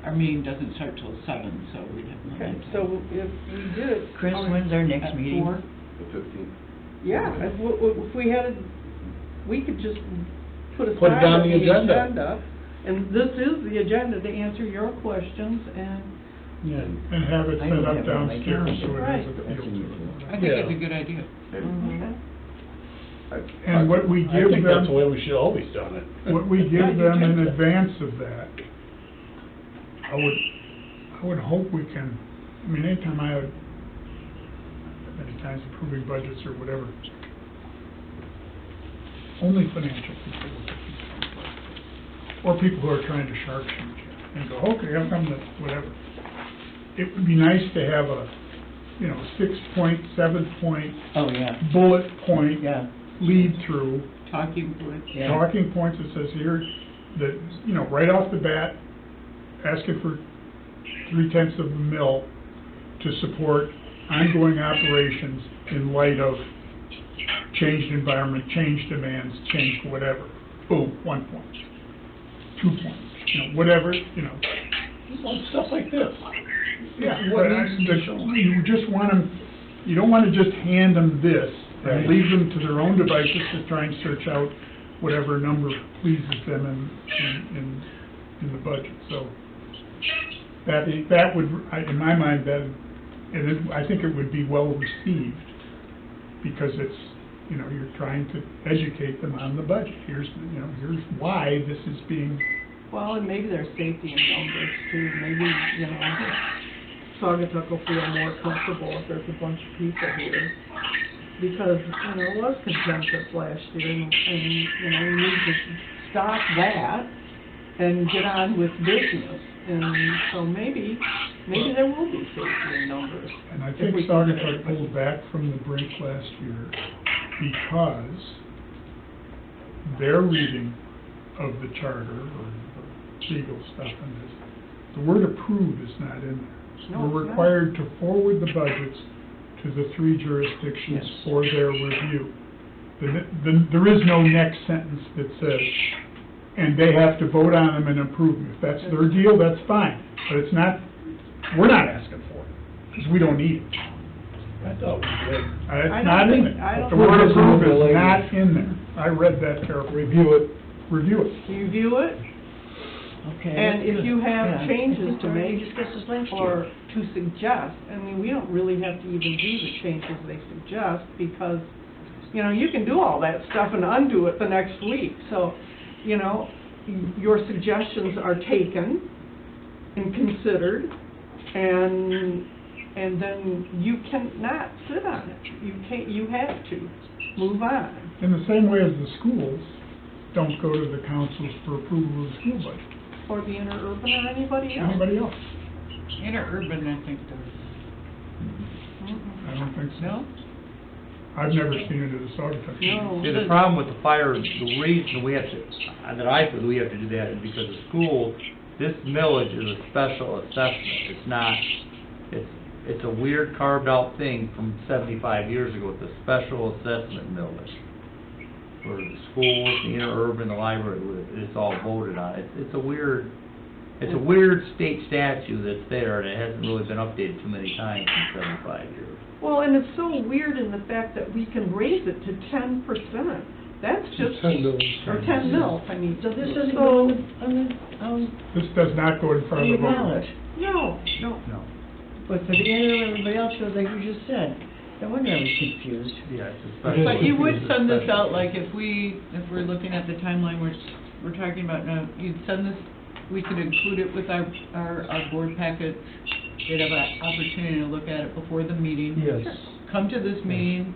our meeting doesn't start till 7, so we'd have no Okay, time. so if we did it. Chris, when's our next At meeting? 4? The 15th. Yeah, if we had, we could just put Put it aside on the the agenda. agenda, and this is the agenda to answer your questions, and Yeah. And have it I set don't up have it on my downstairs so it Right. has a That's feel in your to it. I think it's a good idea. And And what we I give think that's the them, way we should always done it. what we give them in advance of that, I would hope we can, I mean, anytime I have, many times approving budgets or whatever, only financial people look at these. Or people who are trying to shark shoot you and go, okay, how come that, whatever. It would be nice to have a, 6-point, 7-point, Oh, yeah, bullet point yeah, lead through, Talking points. yeah. talking points that says here, that, right off the bat, asking for 0.3 of a mil to support ongoing operations in light of changed environment, changed demands, changed whatever. Boom, 1 point, 2 points, whatever, on stuff like this. Yeah, What but needs to be shown. you just want them, you don't want to just hand them this Right. and leave them to their own devices to try and search out whatever number pleases them in the budget, so that would, in my mind, I think it would be well received, because it's, you know, you're trying to educate them on the budget. Here's why this is being, Well, and maybe there's safety in numbers too, maybe, you know, Saugatuck will feel more comfortable if there's a bunch of people here. Because, you know, it was contentious last year, and, you know, we need to stop that and get on with business. And so maybe there will be safety in numbers. and I if think we can Saugatuck get it. pulled back from the brink last year because their reading of the charter or the legal stuff in this, the word approve is not in there. No, We're it's not. required to forward the budgets to the 3 jurisdictions Yes. for their review. There is no next sentence that says, and they have to vote on them and approve them. If that's their deal, that's fine, but it's not, we're not asking for it, because we don't need it. I thought we did. I It's don't not in think- I there. don't The word think- approve is Language. not in there. I read that carefully. Review it. Review it. You view it, Okay. and if you have Yeah. changes to We make discussed this last or year. to suggest, I mean, we don't really have to even do the changes they suggest, because, you know, you can do all that stuff and undo it the next week. So, you know, your suggestions are taken and considered, and then you cannot sit on it. You have to move on. In the same way as the schools don't go to the councils for approval of the school budget. Or the interurban or anybody else. Anybody else? Interurban, I think, does. I don't think so. No? I've never seen it at a Saugatuck. No. See, the problem with the fire, the reason we have to, that I feel we have to do that is because the school, this millage is a special assessment. It's not, it's a weird carved out thing from 75 years ago. It's a special assessment millage. For the schools, the interurban, the library, it's all voted on. It's a weird state statute that's there, and it hasn't really been updated too many times in 75 years. Well, and it's so weird in the fact that we can raise it to 10%. That's just, 10 mils. or 10 mils, I mean. So this doesn't So- go on This does not go in front the of the vote. ballot. No, No. But for the end of everybody else, so like you just said, no wonder I was confused. Yeah, it's a It special. is. But you would it's a send this special- out, like, if we're looking at the timeline we're talking about now, you'd send this, we could include it with our board packets. They'd have an opportunity to look at it before the meeting. Yes. Come to this meeting,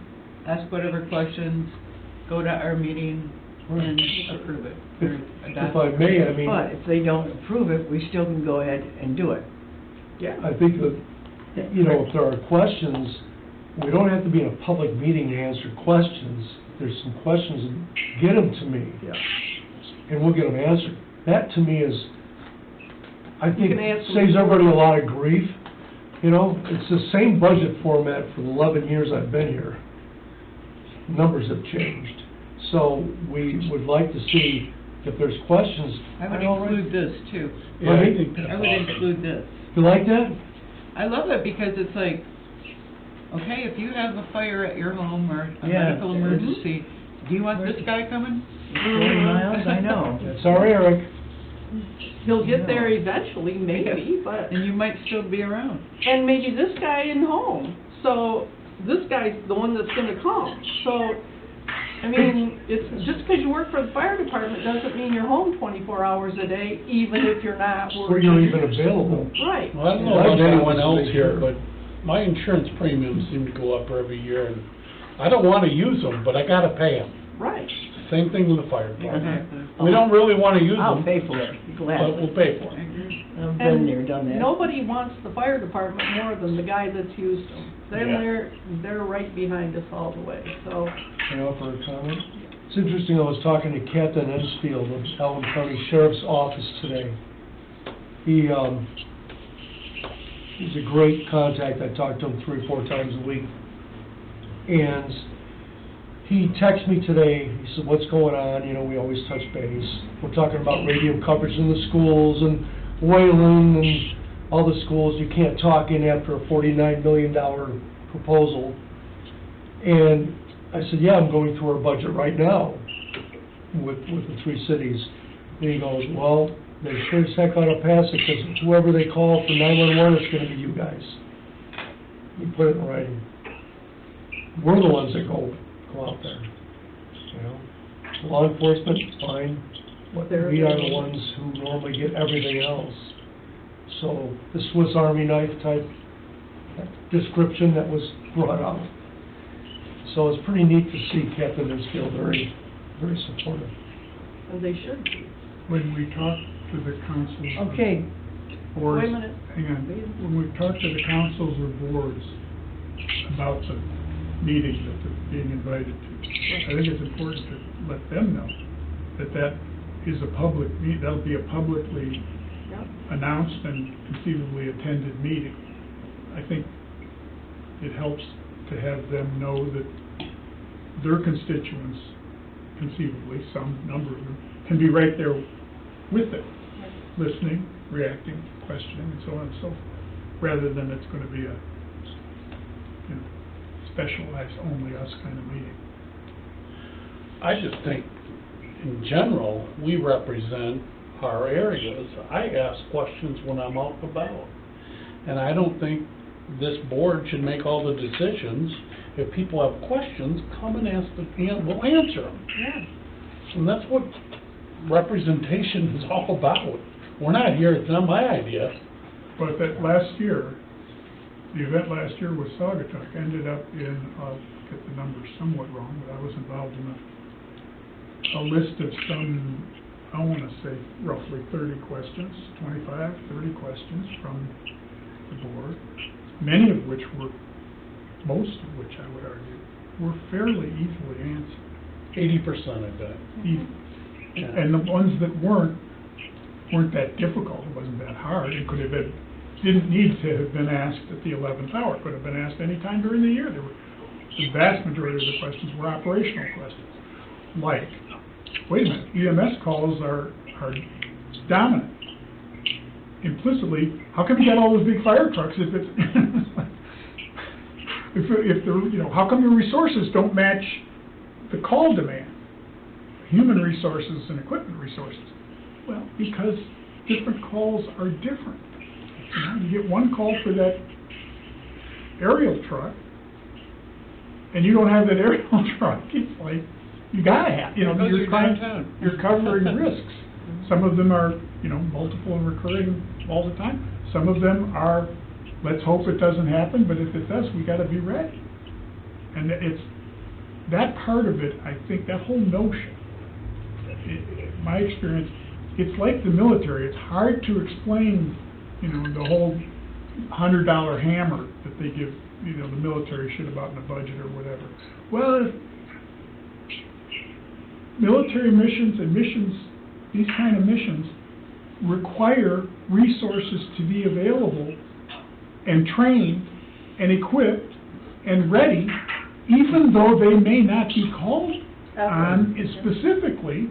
ask whatever questions, go to our meeting and approve it. or If adopt I it. may, I mean, But if they don't approve it, we still can go ahead and do it. yeah. I think that, you know, if there are questions, we don't have to be in a public meeting to answer questions. There's some questions, get them to me, Yeah. and we'll get them answered. That, to me, is, I think, can ask saves them. everybody a lot of grief. You know, it's the same budget format for the 11 years I've been here. Numbers have changed. So we would like to see if there's questions. I would all right. include this too. Yeah, I think that's I would awesome. include this. You like that? I love it because it's like, okay, if you have a fire at your home or a Yeah. medical emergency, do you want this guy coming? 40 miles, I know. That's our Eric. He'll get there eventually, maybe, but, And you might still be around. and maybe this guy isn't home. So this guy's the one that's gonna come. So, I mean, it's, just because you work for the fire department doesn't mean you're home 24 hours a day, even if you're not Or working. you're even available. Right. Well, I don't know My about job anyone is to else make here, sure. but my insurance premiums seem to go up every year, and I don't wanna use them, but I gotta pay them. Right. Same thing with the fire department. Exactly. We don't really wanna use I'll them, pay for it, but we'll gladly. pay for it. I've been there, done that. Nobody wants the fire department more than the guy that's used them. Then Yeah. they're right behind us all the way, so. Can I offer a comment? It's interesting, I was talking to Captain Ensfield of Allen County Sheriff's Office today. He's a great contact, I talk to him 3 or 4 times a week. And he texted me today, he said, what's going on, you know, we always touch base. We're talking about radio coverage in the schools and Wayland and all the schools, you can't talk in after a $49 million proposal. And I said, yeah, I'm going through our budget right now with the three cities. And he goes, well, they sure as heck ought to pass it, because whoever they call for 911, it's gonna be you guys. You put it in writing. We're the ones that go out there, you know? Law enforcement, fine, but we are the ones who normally get everything else. So the Swiss Army knife type description that was brought up. So it's pretty neat to see Captain Mansfield very, very supportive. And they should be. When we talk to the councils. Okay, Boards, Wait a minute. hang on, when we talk to the councils or boards about the meetings that they're being invited to, I think it's important to let them know that that is a public that'll be a publicly Yep. announced and conceivably attended meeting. I think it helps to have them know that their constituents, conceivably, some number of them, can be right there with them, listening, reacting, questioning, and so on and so forth, rather than it's going to be a, you know, specialized, only us kind of meeting. I just think, in general, we represent our areas. I ask questions when I'm out and about. And I don't think this board should make all the decisions. If people have questions, come and ask them, and we'll answer them. Yeah. And that's what representation is all about. We're not here, it's not my idea. But that last year, the event last year with Saugatuck ended up in, I'll get the numbers somewhat wrong, but I was involved in a list of some, I want to say roughly 30 questions, 25, 30 questions from the board, many of which were, most of which I would argue, were fairly easily answered. 80%, I bet. And the ones that weren't that difficult, it wasn't that hard, it could have been, didn't need to have been asked at the 11th hour, it could have been asked any time during the year. The vast majority of the questions were operational questions, like, wait a minute, EMS calls are dominant. Implicitly, how come you got all those big fire trucks if it's, if the, you know, how come your resources don't match the call demand? Human resources and equipment resources. Well, because different calls are different. You know, you get one call for that aerial truck, and you don't have that aerial truck. It's like, you gotta have, you know, you're covering risks. Some of them are, you know, multiple and recurring all the time. Some of them are, let's hope it doesn't happen, but if it does, we gotta be ready. And it's, that part of it, I think, that whole notion, my experience, it's like the military. It's hard to explain, you know, the whole $100 hammer that they give, you know, the military shit about in the budget or whatever. Well, military missions and missions, these kind of missions, require resources to be available and trained and equipped and ready, even though they may not be called on specifically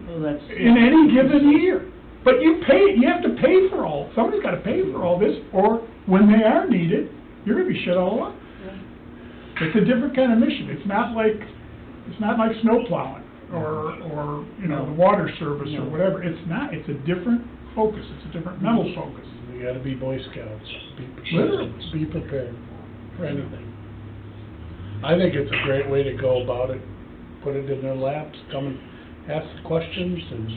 in any given year. But you have to pay for all, somebody's got to pay for all this, or when they are needed, you're going to be shut all up. It's a different kind of mission. It's not like snow plowing or you know, the water service or whatever. It's not. It's a different focus. It's a different mental focus. You gotta be Boy Scouts. Literally. Be prepared for anything. I think it's a great way to go about it. Put it in their laps, come and ask the questions, and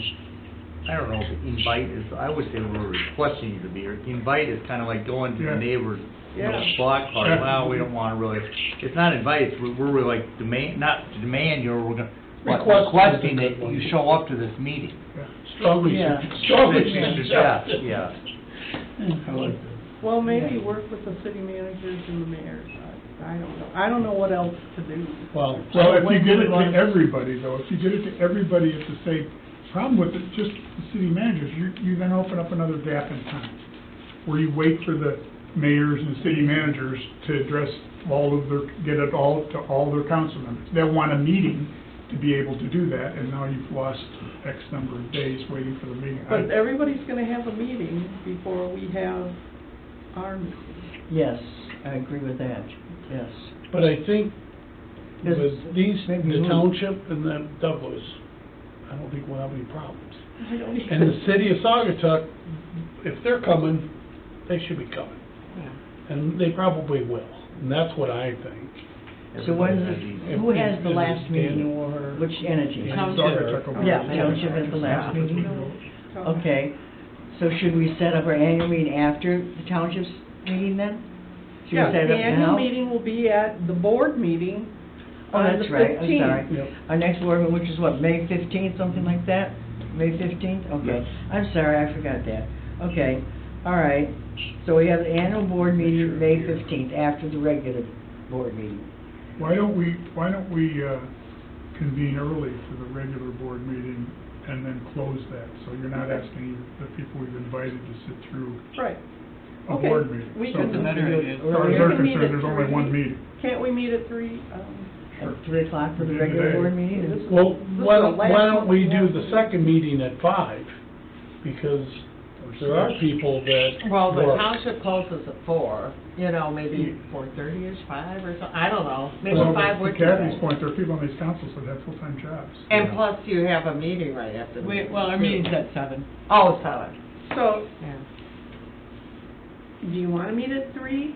I don't know if invite is, I would say we're requesting you to be here. Invite is kind of like going to the neighbor's, you know, block party. Well, we don't want to really, it's not invite, it's we're really like not to demand you, we're gonna, but requesting that you show up to this meeting. strongly, strongly suggest. Yeah. I like that. Well, maybe work with the city managers and the mayors. I don't know. I don't know what else to do. Well, if you get it to everybody, though, if you get it to everybody at the same, problem with it, just the city managers, you then open up another gap in time, where you wait for the mayors and city managers to address all of their, get it all to all their council members. They'll want a meeting to be able to do that, and now you've lost X number of days waiting for the meeting. But everybody's gonna have a meeting before we have our meeting. Yes, I agree with that, yes. But I think This- with these, maybe the we- township and the Douglas, I don't think we'll have any problems. I don't even. And the city of Saugatuck, if they're coming, they should be coming. Yeah. And they probably will, and that's what I think. So when, If- who has the if last it's meeting? Daniel or- Which entity? Yeah. Saugatuck will be- Yeah, township has the last Yeah. meeting. Okay, so should we set up our annual meeting after the township's meeting then? Should we Yeah, set it the up annual now? meeting will be at the board meeting Oh, on the that's right, I'm 15th. sorry. Yep. Our next board meeting, which is what, May 15th, something like that? May 15th? Okay, I'm sorry, I forgot that. Okay, all right. So we have the annual board meeting, May 15th, after the regular board meeting. Why don't we convene early for the regular board meeting and then close that? So you're not asking the people we've invited to sit through Right. a Okay, board meeting. we So can- That's a better idea. as far as We they're can meet concerned, at there's only 3. one meeting. Can't we meet at 3? At 3 o'clock for the We did regular today. board meeting? This- Well, This why is the don't, last why don't we one. do the second meeting at 5? Because there are people that Well, the work. township closes at 4, you know, maybe 4:30-ish, 5 or something, I don't know. Maybe Well, 5 to would be Kathy's better. point, there are people on these councils that have full-time jobs. And plus you have a meeting right after the Wait, meeting. well, our too. meeting's at 7. Oh, 7, So, yeah. do you wanna meet at 3?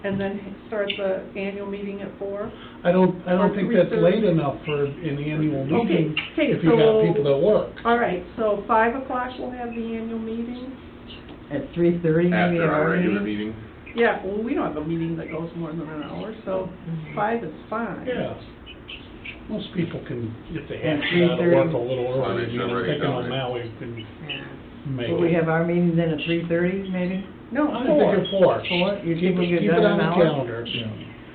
And then start the annual meeting at 4? I don't Or think that's 3:30. late enough for an annual meeting, Okay, if you got so- people that work. All right, so 5 o'clock we'll have the annual meeting? At 3:30, maybe After have our our regular meeting? meeting. Yeah, well, we don't have a meeting that goes more than an hour, so 5 is fine. Yeah. Most people can, if they At have to get out of 3:30. work a little Well, early, they you know, should already picking know on it. Maui can Yeah. make Will we it. have our meeting then at 3:30, maybe? No, I 4. think at 4. 4? You Keep think we it, could keep do it it on an the hour? calendar.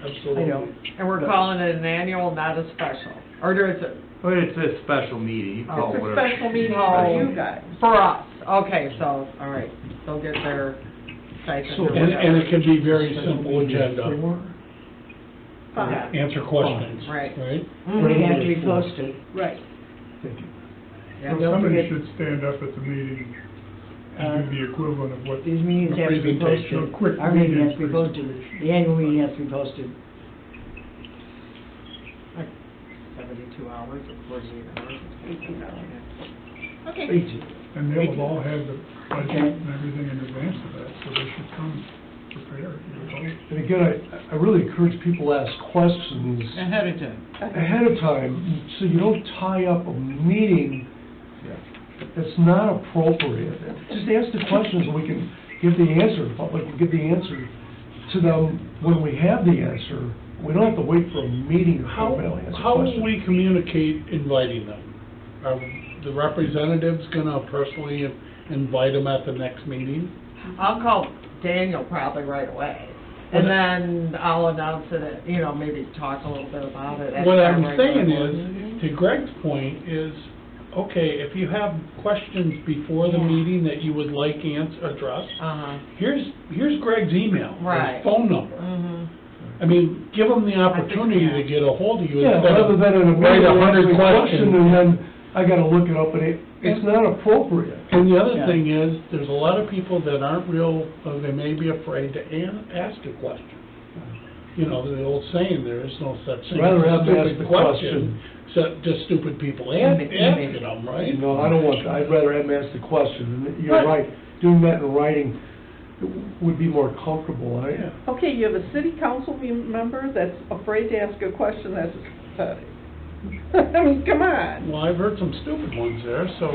Absolutely. I don't. And we're calling it an annual, not a special, or is it But it's a special meeting, you call it It's a whatever. special meeting Oh. for you guys. for us? Okay, so, all right, they'll get their stipend So- or And whatever. it can be very simple agenda, 5, answer questions, Right. right? Mhm. But it has to be posted. right. Yeah. So don't somebody forget- should stand up at the meeting and do the equivalent of what, These meetings have to be Presentation. posted. A quick Our meeting meeting has to be posted. The annual meeting has to be posted. Like 72 hours or 48 hours. 18 hours. Okay. and they'll have all had the budget Okay. and everything in advance of that, so they should come prepared, you would hope. And again, I really encourage people to ask questions Ahead of time. ahead of time, so you don't tie up a meeting that's not appropriate. Just ask the questions and we can give the answer, the public can give the answer to them when we have the answer. We don't have to wait for a meeting to How, formally answer how will questions. we communicate inviting them? Are the representatives gonna personally invite them at the next meeting? I'll call Daniel probably right away. And then I'll announce it, you know, maybe talk a little bit about it. at What our I'm regular saying board is, meeting. to Greg's point, is, okay, if you have questions before the Yeah. meeting that you would like addressed, Uh-huh, here's Greg's email, Right. his phone number. mhm. I mean, give them the opportunity yeah. to get a hold of you Yeah, instead rather of than in a write meeting, 100 answer a question questions. and then I gotta look it up, and it's not appropriate. And the other Yeah. thing is, there's a lot of people that aren't real, they may be afraid to ask a question. You know, the old saying, there is no such thing Rather as have a them ask stupid the question, just stupid people asking them, right? No, I don't want that. I'd rather have them ask the question. And you're But- right, doing that in writing would be more comfortable. Yeah. Okay, you have a city council member that's afraid to ask a question that's pathetic. I mean, come on. Well, I've heard some stupid ones there, so,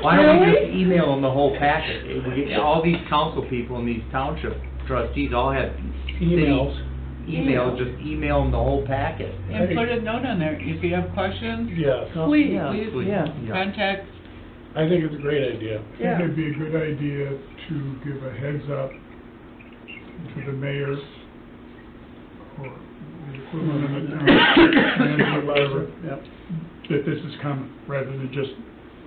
Why don't we Really? just email them the whole packet? We get, all these council people and these township trustees all have city emails. emails, just email them the whole packet. And put a note on there, if you have questions, Yes, Please. Yeah, please yeah. contact, I think it's a great idea. I think Yeah. it'd be a good idea to give a heads up to the mayor or the equivalent of the town manager, whatever, Yep. that this is coming, rather than just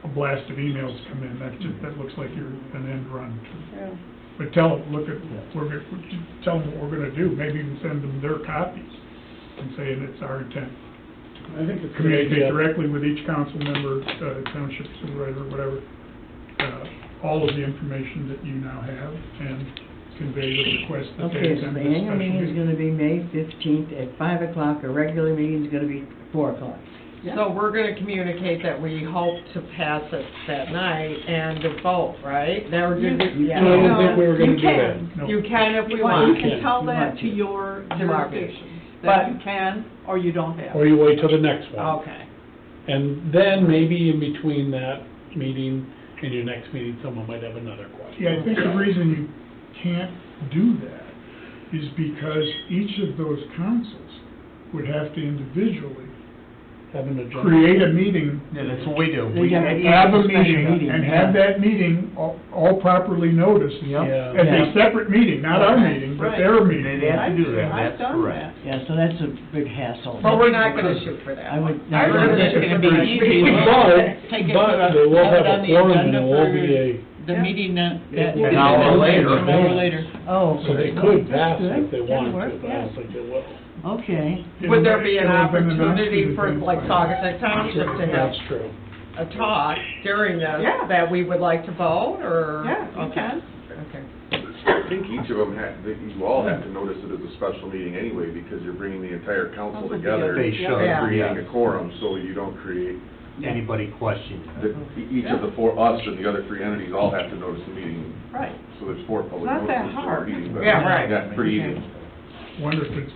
a blast of emails come in. That looks like you're an end run. Yeah. But tell them, tell them what we're gonna do. Maybe even send them their copies and saying it's our intent I think it's a good communicate idea. directly with each council member, township supervisor, whatever, all of the information that you now have, and convey the request that they Okay, so attend the this annual special meeting is meeting. gonna be May 15th at 5 o'clock, a regular meeting is gonna be 4 o'clock. So we're gonna communicate that we hope to pass it that night and to vote, right? Now, You- yeah. No, I didn't think we were gonna You do can. that. No. You can if we You want. can tell You that want to to. your To our- jurisdictions, But- that you can or you don't have. Or you wait till the next one. Okay. And then maybe in between that meeting and your next meeting, someone might have another question. Yeah, I think the reason you can't do that is because each of those councils would have to individually Have an agenda. create a meeting, Yeah, that's what we do. They We have have a special meeting, and have yeah. that meeting all properly noticed Yeah. as Yeah. a separate meeting, not our meeting, but their They meeting. have to do that, I've that's done correct. Yeah, so that's a big hassle. But we're not gonna shoot for that I one. would- We're gonna It's shoot gonna for be the easy. next Take it But to they will have have it on a the quorum and agenda it will for be a, the meeting that. An hour later. An hour later. Oh. so they could That's pass good. it if they That'll wanted work, to, but I yeah. don't think they will. Okay, Would there be an It would've been enough opportunity to for, defend like, fire. Saugatuck Township to have That's true. a talk during this, Yeah. that we would like to vote, or? Yeah, you Okay. can. Okay. I think each of them you all have to notice it as a special meeting anyway, because you're bringing the entire council Council together. They Yeah. should, Yeah. Creating a yes. quorum, so you don't create, Anybody questioning it. each of the four, us and the other three entities all have to notice the meeting. Right. So there's four public It's not that notices for a hard. meeting, but, Yeah, right. yeah, pretty easy. Wonder if it's,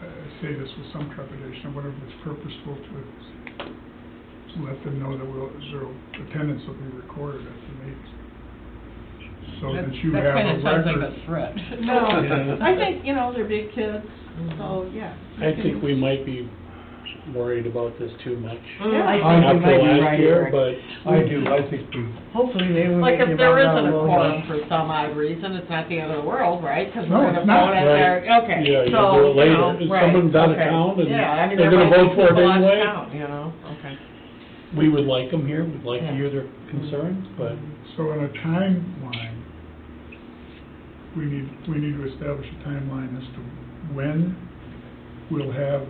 I say this with some trepidation, I wonder if it's purposeful to let them know that their attendance will be recorded at the meeting. So that you have That kinda a sounds like record. a threat. No, I think, they're big kids, so, yeah. I think we might be worried about this too much. Yeah. I think After you might be last right, year, Eric. but I do, I think we, Hopefully they will Like, make if it there about isn't a how quorum for some odd reason, it's not the end of the world, right? Because No, we're it's gonna not. vote at Right. their, okay, Yeah, you so, do it later. know, If right, someone's out of okay. town and Yeah, I mean, they're there gonna might be vote for it people out of anyway. town, you know, okay. we would like them here, we'd like to Yeah. hear their concerns, but So in a timeline, we need to establish a timeline as to when we'll have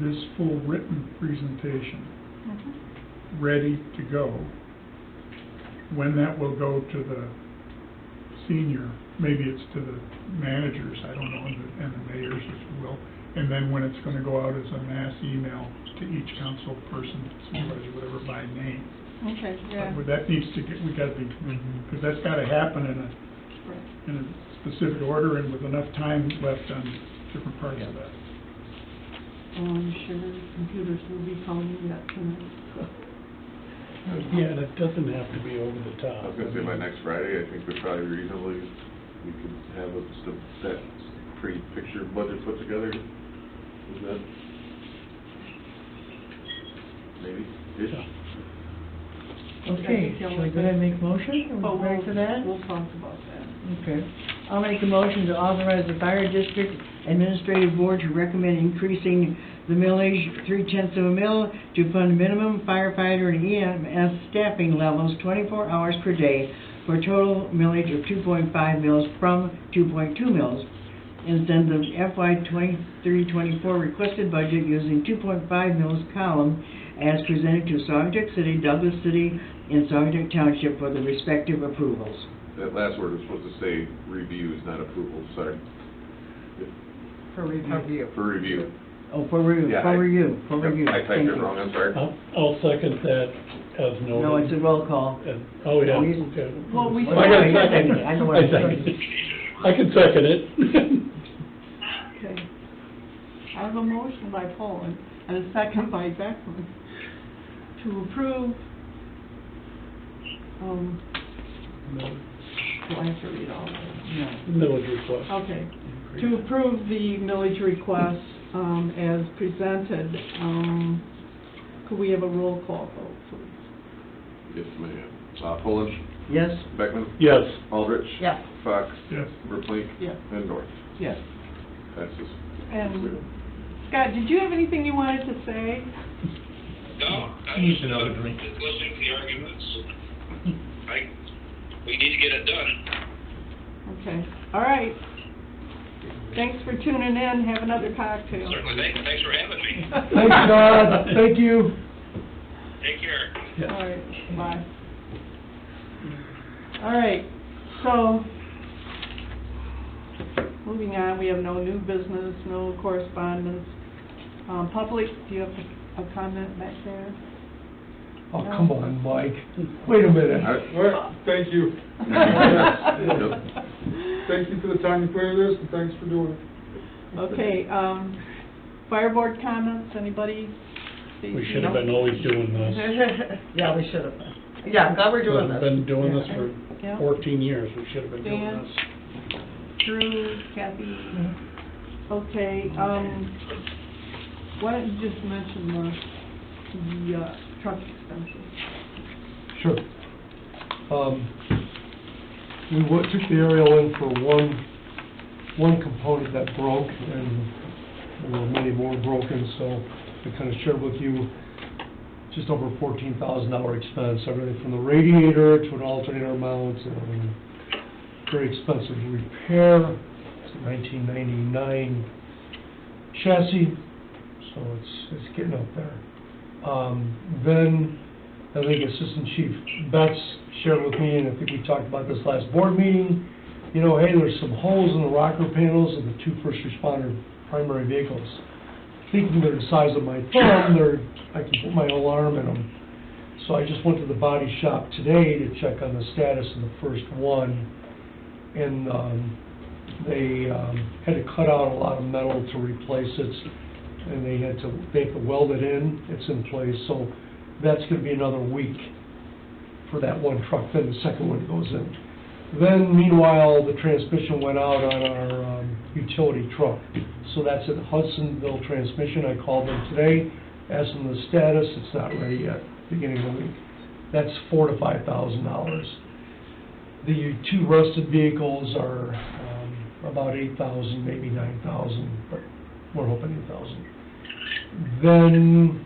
this full written presentation ready to go, when that will go to the senior, maybe it's to the managers, I don't know, and the mayors, if you will, and then when it's gonna go out as a mass email to each council person, supervisor, whatever, by name. Okay, yeah. But that needs to get, we gotta be, because that's gotta happen in a specific order and with enough time left on different parts of that. I'm sure computers will be calling me that tonight, so. yeah, that doesn't have to be over the top. I was gonna say by next Friday, I think we're probably reasonably, we could have that pretty picture budget put together. Is that? Maybe, ish? Okay, shall we go ahead and make a motion? Are But we ready for that? We'll talk about that. Okay. I'll make a motion to authorize the fire district administrative board to recommend increasing the millage 0.3 of a mil to fund minimum firefighter and EMS staffing levels 24 hours per day for a total millage of 2.5 mils from 2.2 mils. And send the FY 23-24 requested budget using 2.5 mils column as presented to Saugatuck City, Douglas City, and Saugatuck Township for the respective approvals. That last word was supposed to say reviews, not approvals, sorry. For review. For review. Oh, for review, Yeah, for review, for Yep, review. I typed Thank it you. wrong, I'm sorry. I'll second that as noted. No, it's a roll call. Oh, yeah, We- okay. Well, we. I got a Yeah, second. I know what I'm second it. I can second it. Okay. I have a motion by Poland and a second by Beckman to approve, do I have to read all of it? Millage request. Okay. To approve the millage request, as presented, could we have a roll call vote, please? Yes, ma'am. Poland, Yes? Beckman, Yes. Aldrich. Yes. Fox. Yes. Verplank. Yes. And North. Yes. Passes. And Scott, did you have anything you wanted to say? No, I He needs was, another drink. just listening to the arguments. We need to get it done. Okay, all right. Thanks for tuning in, have another cocktail. Certainly, thanks for having me. Thanks, Todd, thank you. Take care. All right, bye. All right, so, moving on, we have no new business, no correspondence. Public, do you have a comment back there? Oh, come on, Mike, wait a minute. Well, thank you. Yep. Thank you for the time you put into this, and thanks for doing it. Okay, fire board comments, anybody? We should have been always doing this. Yeah, we should have been. Yeah, I'm glad we're doing We've this. been doing this for Yeah. 14 years, we should have been doing Dan? this. Drew, Kathy? Okay, why don't you just mention the truck expenses? Sure. We took the aerial in for one component that broke, and there were many more broken, so I kind of shared with you just over $14,000 expense, everything from the radiator to an alternator mount, very expensive repair. It's a 1999 chassis, so it's getting up there. Then, I think Assistant Chief Betts shared with me, and I think we talked about this last board meeting, you know, hey, there's some holes in the rocker panels of the 2 first responder primary vehicles. Thinking they're the size of my thumb, I can put my whole arm in them. So I just went to the body shop today to check on the status of the first one, and they had to cut out a lot of metal to replace it, and they had to weld it in. It's in place, so that's going to be another week for that one truck, then the second one goes in. Then, meanwhile, the transmission went out on our utility truck. So that's a Hudsonville transmission. I called them today, asked them the status. It's not ready yet, beginning of the week. That's $4,000 to $5,000. The 2 rusted vehicles are about $8,000, maybe $9,000, but we're hoping $8,000. Then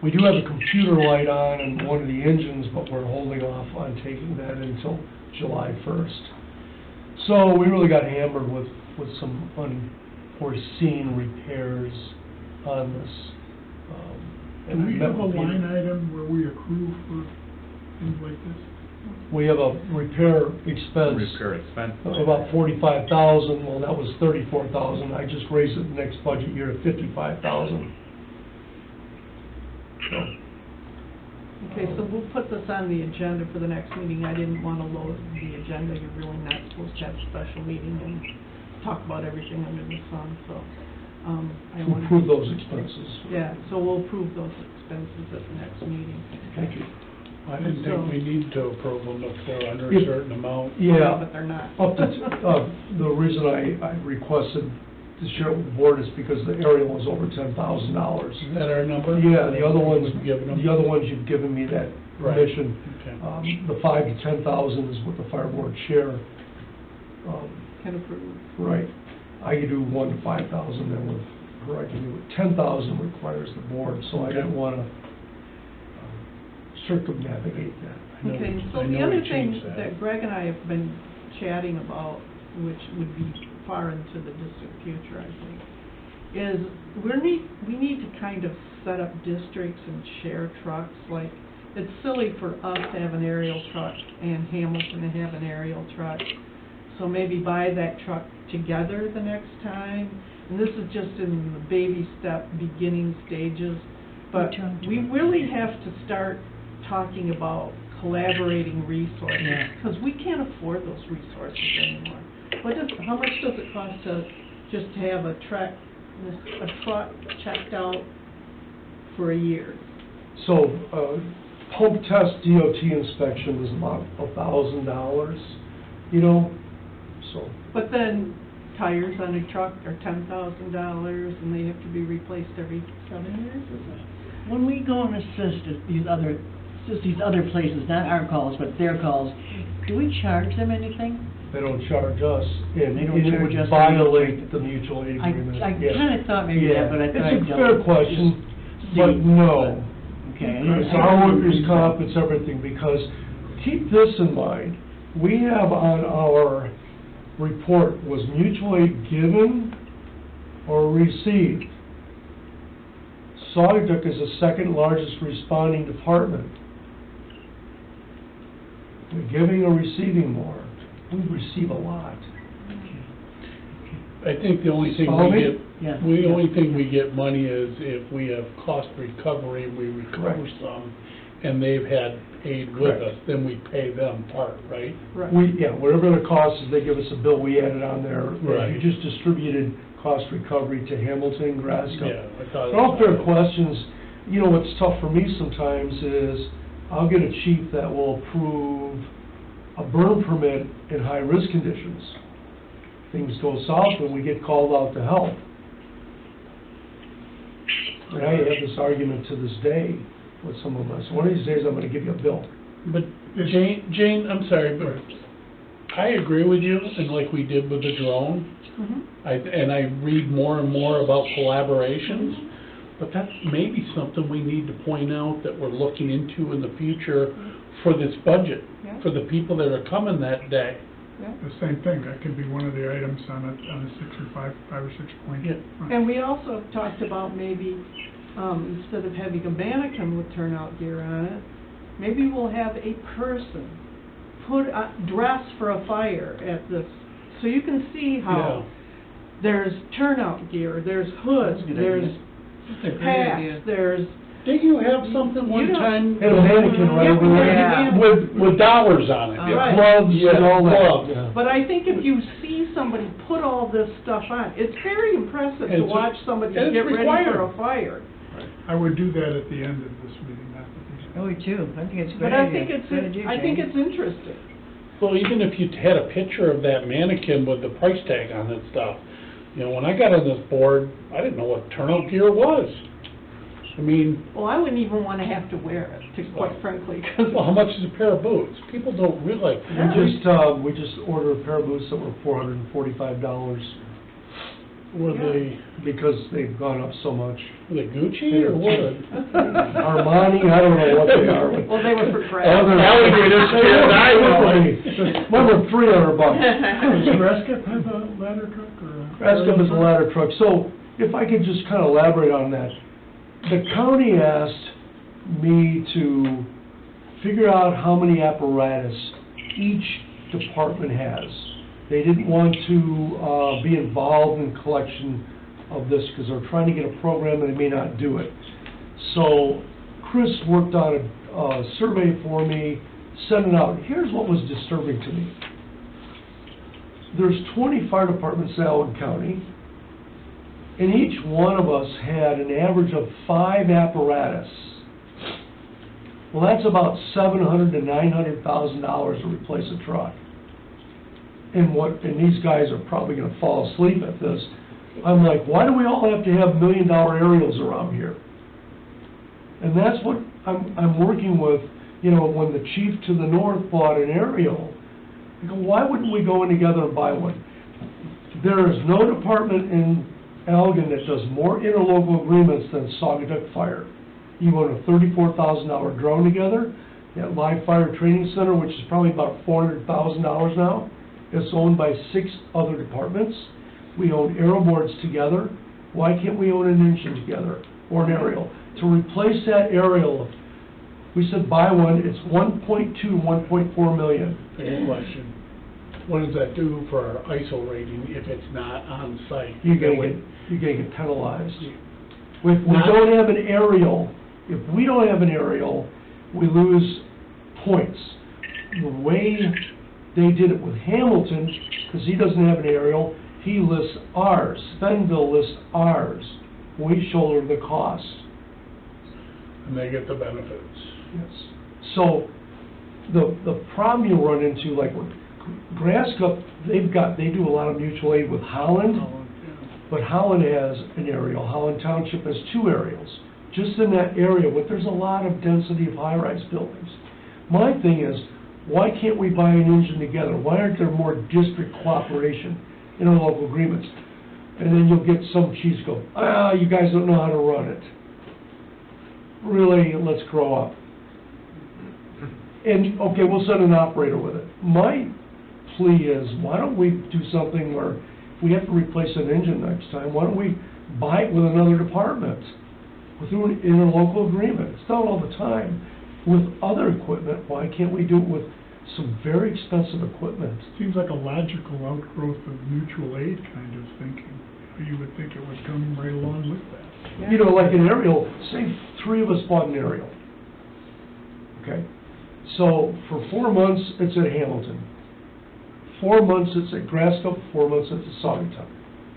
we do have a computer light on in one of the engines, but we're holding off on taking that until July 1st. So we really got hammered with some unforeseen repairs on this. Do we have a line item where we accrue for things like this? We have a repair expense. Repair expense. Of about $45,000, well, that was $34,000, I just raised it next budget year to $55,000. Okay, so we'll put this on the agenda for the next meeting. I didn't want to load the agenda. You're really not supposed to have a special meeting and talk about everything under the sun, so, I want to... Approve those expenses. Yeah, so we'll approve those expenses at the next meeting. Thank you. I didn't think we need to approve them if they're under a Yeah. certain amount. Yeah. But they're not. Up to, the reason I requested to share it with the board is because the aerial was over $10,000. Is that our number? Yeah, the other ones, We've given them? the other ones you've given me that Right. permission. Okay. The $5,000 to $10,000 is what the fire board share. Can approve. Right. I could do $1,000 to $5,000, then with her I can do it. $10,000 requires the board, so I didn't want to circumnavigate that. I know Okay, we- so I the know other we thing changed that Greg and I have been chatting about, which would be far into the distant future, I think, is we need to kind of set up districts and share trucks. Like, it's silly for us to have an aerial truck and Hamilton to have an aerial truck. So maybe buy that truck together the next time. And this is just in the baby step, beginning stages. But we really have to start talking about collaborating resources, because we can't afford those resources anymore. How much does it cost to just have a truck checked out for a year? So, pump test DOT inspection is about $1,000, you know, so. But then tires on a truck are $10,000 and they have to be replaced every 7 years, is it? When we go and assist at these other places, not our calls, but their calls, do we charge them anything? They don't charge us, and They don't charge us. it violate the mutual aid I agreement. Yeah. kind of thought maybe Yeah. that, but I thought I'd It's a fair question, but no. Okay. It's our workers' comp, it's everything, because keep this in mind, we have on our report was mutual aid given or received? Saugatuck is the second largest responding department. We're giving or receiving more? We receive a lot. I think the only thing Follow we me? get, Yeah. the only thing we get money is if we have cost recovery, we recover Correct. some, and they've had aid with Correct. us, then we pay them part, right? Right. Whatever the cost is, they give us a bill, we add it on there. Right. You just distributed cost recovery to Hamilton, Grasco. Yeah, I thought. They're all fair questions. You know, what's tough for me sometimes is, I'll get a chief that will approve a burn permit in high-risk conditions. Things go south and we get called out to help. And I have this argument to this day with some of us. One of these days, I'm gonna give you a bill. But Jane, I'm sorry, but I agree with you, and like we did with the drone, Mhm. and I read more and more about collaborations, but that's maybe something we need to point out that we're looking into in the future for this budget, Yeah. for the people that are coming that day. The same thing, that could be one of the items on a 5 or 6 point. Yeah. And we also talked about maybe, instead of having a mannequin with turnout gear on it, maybe we'll have a person dress for a fire at this, so you can see Yeah. how there's turnout gear, there's hoods, Good there's idea. That's a great idea. hats, there's, Didn't you have something one You don't- time? Had a mannequin right Yeah, over we there. had- With dollars on it. Right. Gloves and all that. Gloves. Yeah. but I think if you see somebody put all this stuff on, it's very impressive to It's- watch somebody and it's get ready required. for a fire. I would do that at the end of this meeting, not at the Oh, me too. I think it's a But great I idea. think Good idea, I think Jane. it's interesting. Well, even if you had a picture of that mannequin with the price tag on it stuff, you know, when I got on this board, I didn't know what turnout gear was. I mean, Well, I wouldn't even want to have to wear it, to quite frankly, because. well, how much is a pair of boots? People don't realize. We just ordered a pair of boots that were $445 Were they, because they've gone up so much. were they Gucci or what? Armani, I don't know what they are. but- Well, they were for grass. Oh, they're- Alligator skin, I know. Mine were $300. Does Rescue have a ladder truck or a? Rescue is a ladder truck. So if I could just kind of elaborate on that. The county asked me to figure out how many apparatus each department has. They didn't want to be involved in collection of this because they're trying to get a program and they may not do it. So Chris worked on a survey for me, sent it out. Here's what was disturbing to me. There's 20 fire departments in Allen County, and each one of us had an average of 5 apparatus. Well, that's about $700,000 to $900,000 to replace a truck. And these guys are probably gonna fall asleep at this. I'm like, why do we all have to have $1 million aerials around here? And that's what I'm working with, you know, when the chief to the north bought an aerial, I go, why wouldn't we go in together and buy one? There is no department in Elgin that does more interlocal agreements than Saugatuck Fire. You own a $34,000 drone together, that live fire training center, which is probably about $400,000 now, it's owned by 6 other departments. We own aero boards together. Why can't we own an engine together, or an aerial? To replace that aerial, we said buy one, it's 1.2, 1.4 million. I got a question. What does that do for our ISO rating if it's not on site? You're gonna get penalized. If we Not- don't have an aerial, we lose points. The way they did it with Hamilton, because he doesn't have an aerial, he lists ours. Fenville lists ours. We shoulder the cost. And they get the benefits. Yes. So, the problem you run into, like with Grascup, they do a lot of mutual aid with Holland, but Holland has an aerial. Holland Township has 2 aerials, just in that area, but there's a lot of density of high-rise buildings. My thing is, why can't we buy an engine together? Why aren't there more district cooperation, interlocal agreements? And then you'll get some chiefs go, you guys don't know how to run it. Really, let's grow up. And, okay, we'll send an operator with it. My plea is, why don't we do something where we have to replace an engine next time, why don't we buy it with another department? Through an interlocal agreement, it's done all the time. With other equipment, why can't we do it with some very expensive equipment? Seems like a logical outgrowth of mutual aid kind of thinking. You would think it would come right along with that. You know, like an aerial, say 3 of us bought an aerial. Okay? So for 4 months, it's at Hamilton. 4 months, it's at Grasscup, 4 months, it's at Saugatuck.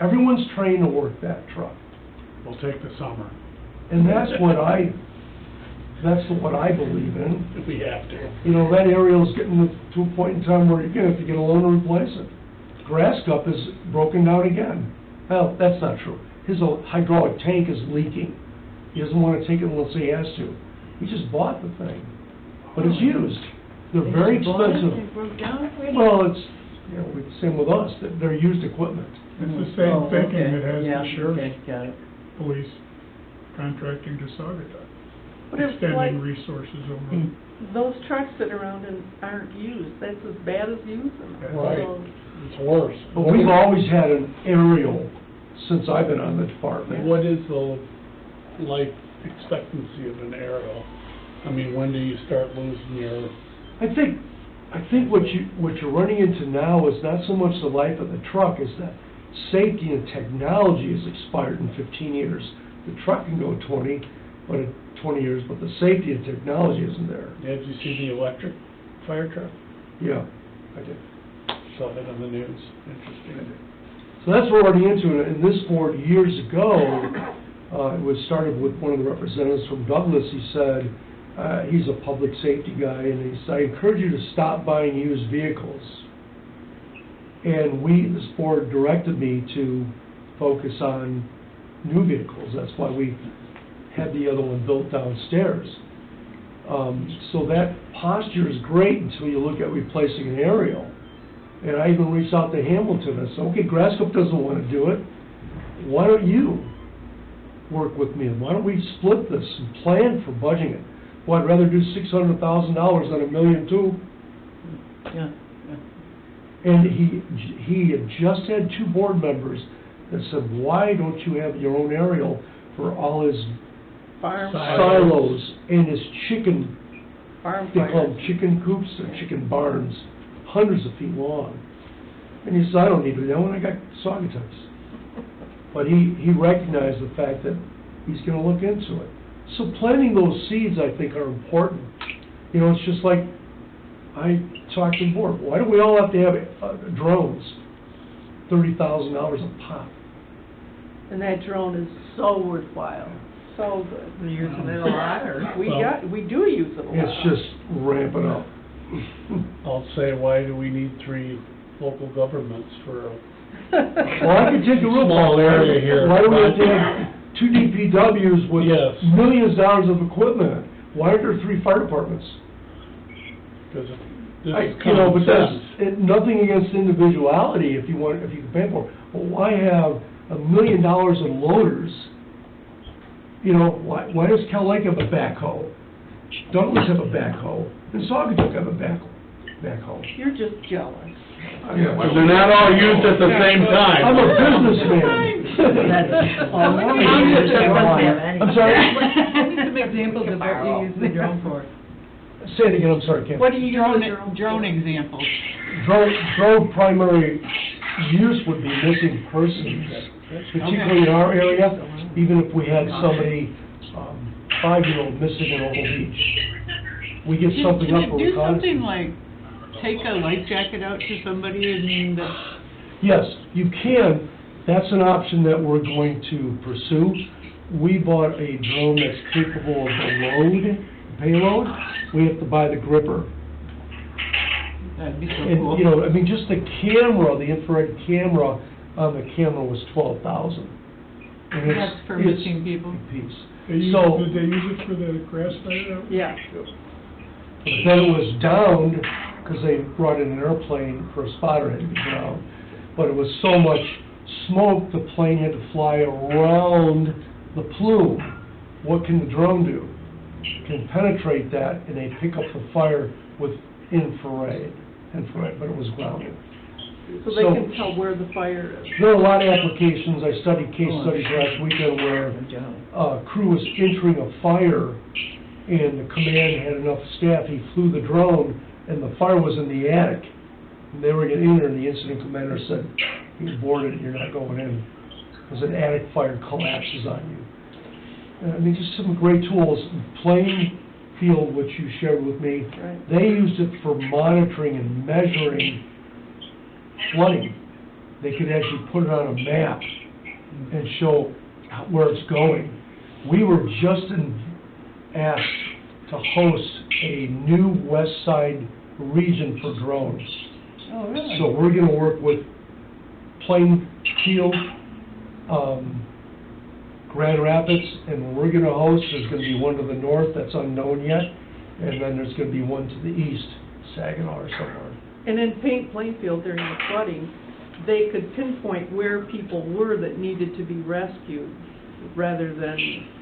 Everyone's trained to work that truck. We'll take the summer, And that's what I believe in. if we have to. You know, that aerial's getting to a point in time where you're gonna have to get a loan to replace it. Grasscup is broken down again. Well, that's not true. His hydraulic tank is leaking. He doesn't wanna take it unless he has to. He just bought the thing, but it's used. They're very expensive. It broke down already? Well, it's, you know, it's the same with us, that they're used equipment. It's the same Oh, thinking okay. that has Yeah, the sheriff's okay, got it. police contracting to Saugatuck, But it's like, extending resources over. Hmm. those trucks sit around and aren't used, that's as bad as using them. Right. So, It's worse. But we've always had an aerial since I've been on the department. What is the life expectancy of an aerial? I mean, when do you start losing your, I think what you're running into now is not so much the life of the truck, is that safety and technology has expired in 15 years. The truck can go 20 years, but the safety and technology isn't there. did you see the electric fire truck? Yeah, I did. Saw that on the news, interesting. So that's what we're running into, and this board years ago, it was started with one of the representatives from Douglas. He said, he's a public safety guy, and he said, I encourage you to stop buying used vehicles. And this board directed me to focus on new vehicles. That's why we had the other one built downstairs. So that posture is great until you look at replacing an aerial. And I even reached out to Hamilton and said, okay, Grasscup doesn't want to do it. Why don't you work with me? And why don't we split this and plan for budgeting it? Well, I'd rather do $600,000 than $1.2 million. Yeah, yeah. And he had just had 2 board members that said, why don't you have your own aerial for all his farm, silos and his chicken, farm they call them fires. chicken coops or chicken barns, hundreds of feet long. And he said, I don't need to do that one, I got Saugatucks. But he recognized the fact that he's gonna look into it. So planting those seeds, I think, are important. You know, it's just like, I talked to the board, why do we all have to have drones? $30,000 a pop. And that drone is so worthwhile, so good. We're using it a lot, or? We do use it a lot. It's just ramping up. I'll say, why do we need 3 local governments for a Well, I could take a real small area here? Why do we have to have 2 DPWs with Yes. millions of dollars of equipment? Why aren't there 3 fire departments? Because this is You know, common but that's, sense. nothing against individuality if you can pay for it. But why have $1 million in loaders? You know, why does Cal Lake have a backhoe? Douglas have a backhoe? And Saugatuck have a backhoe? You're just jealous. Yeah, why- They're not all used at the same time. I'm a businessman. I'm sorry? Give me some examples of what you use the drone for. Say it again, I'm sorry, Ken. What do you use the drone Drone for? examples. Drone primary use would be missing persons, particularly in our area, even if we had somebody, 5-year-old missing in Oval Beach. We get something Can up it for do something reconnaissance. like take a life jacket out to somebody and Yes, you can. That's an option that we're going to pursue. We bought a drone that's capable of the payload. We have to buy the gripper. that'd be so And, cool. you know, I mean, just the camera, the infrared camera on the camera was $12,000. And it's- That's for it's missing people? a piece. Did they use it for the grass fire? Yeah. Then it was downed, because they brought in an airplane for a spotter had to be down. But it was so much smoke, the plane had to fly around the plume. What can the drone do? It can penetrate that, and they pick up the fire with infrared, but it was grounded. So they can tell where the fire is. There are a lot of applications, I studied case studies last weekend where Good job. a crew was entering a fire, and the command had enough staff, he flew the drone, and the fire was in the attic. And they were getting in there, and the incident commander said, "You're boarded, you're not going in, because an attic fire collapses on you." I mean, just some great tools. Plainfield, which you shared with me, Right. they used it for monitoring and measuring flooding. They could actually put it on a map and show where it's going. We were just asked to host a new West Side region for drones. Oh, really? So we're gonna work with Plainfield, Grand Rapids, and we're gonna host, there's gonna be one to the north that's unknown yet, and then there's gonna be one to the east, Saginaw or somewhere. And in Plainfield during the flooding, they could pinpoint where people were that needed to be rescued, rather than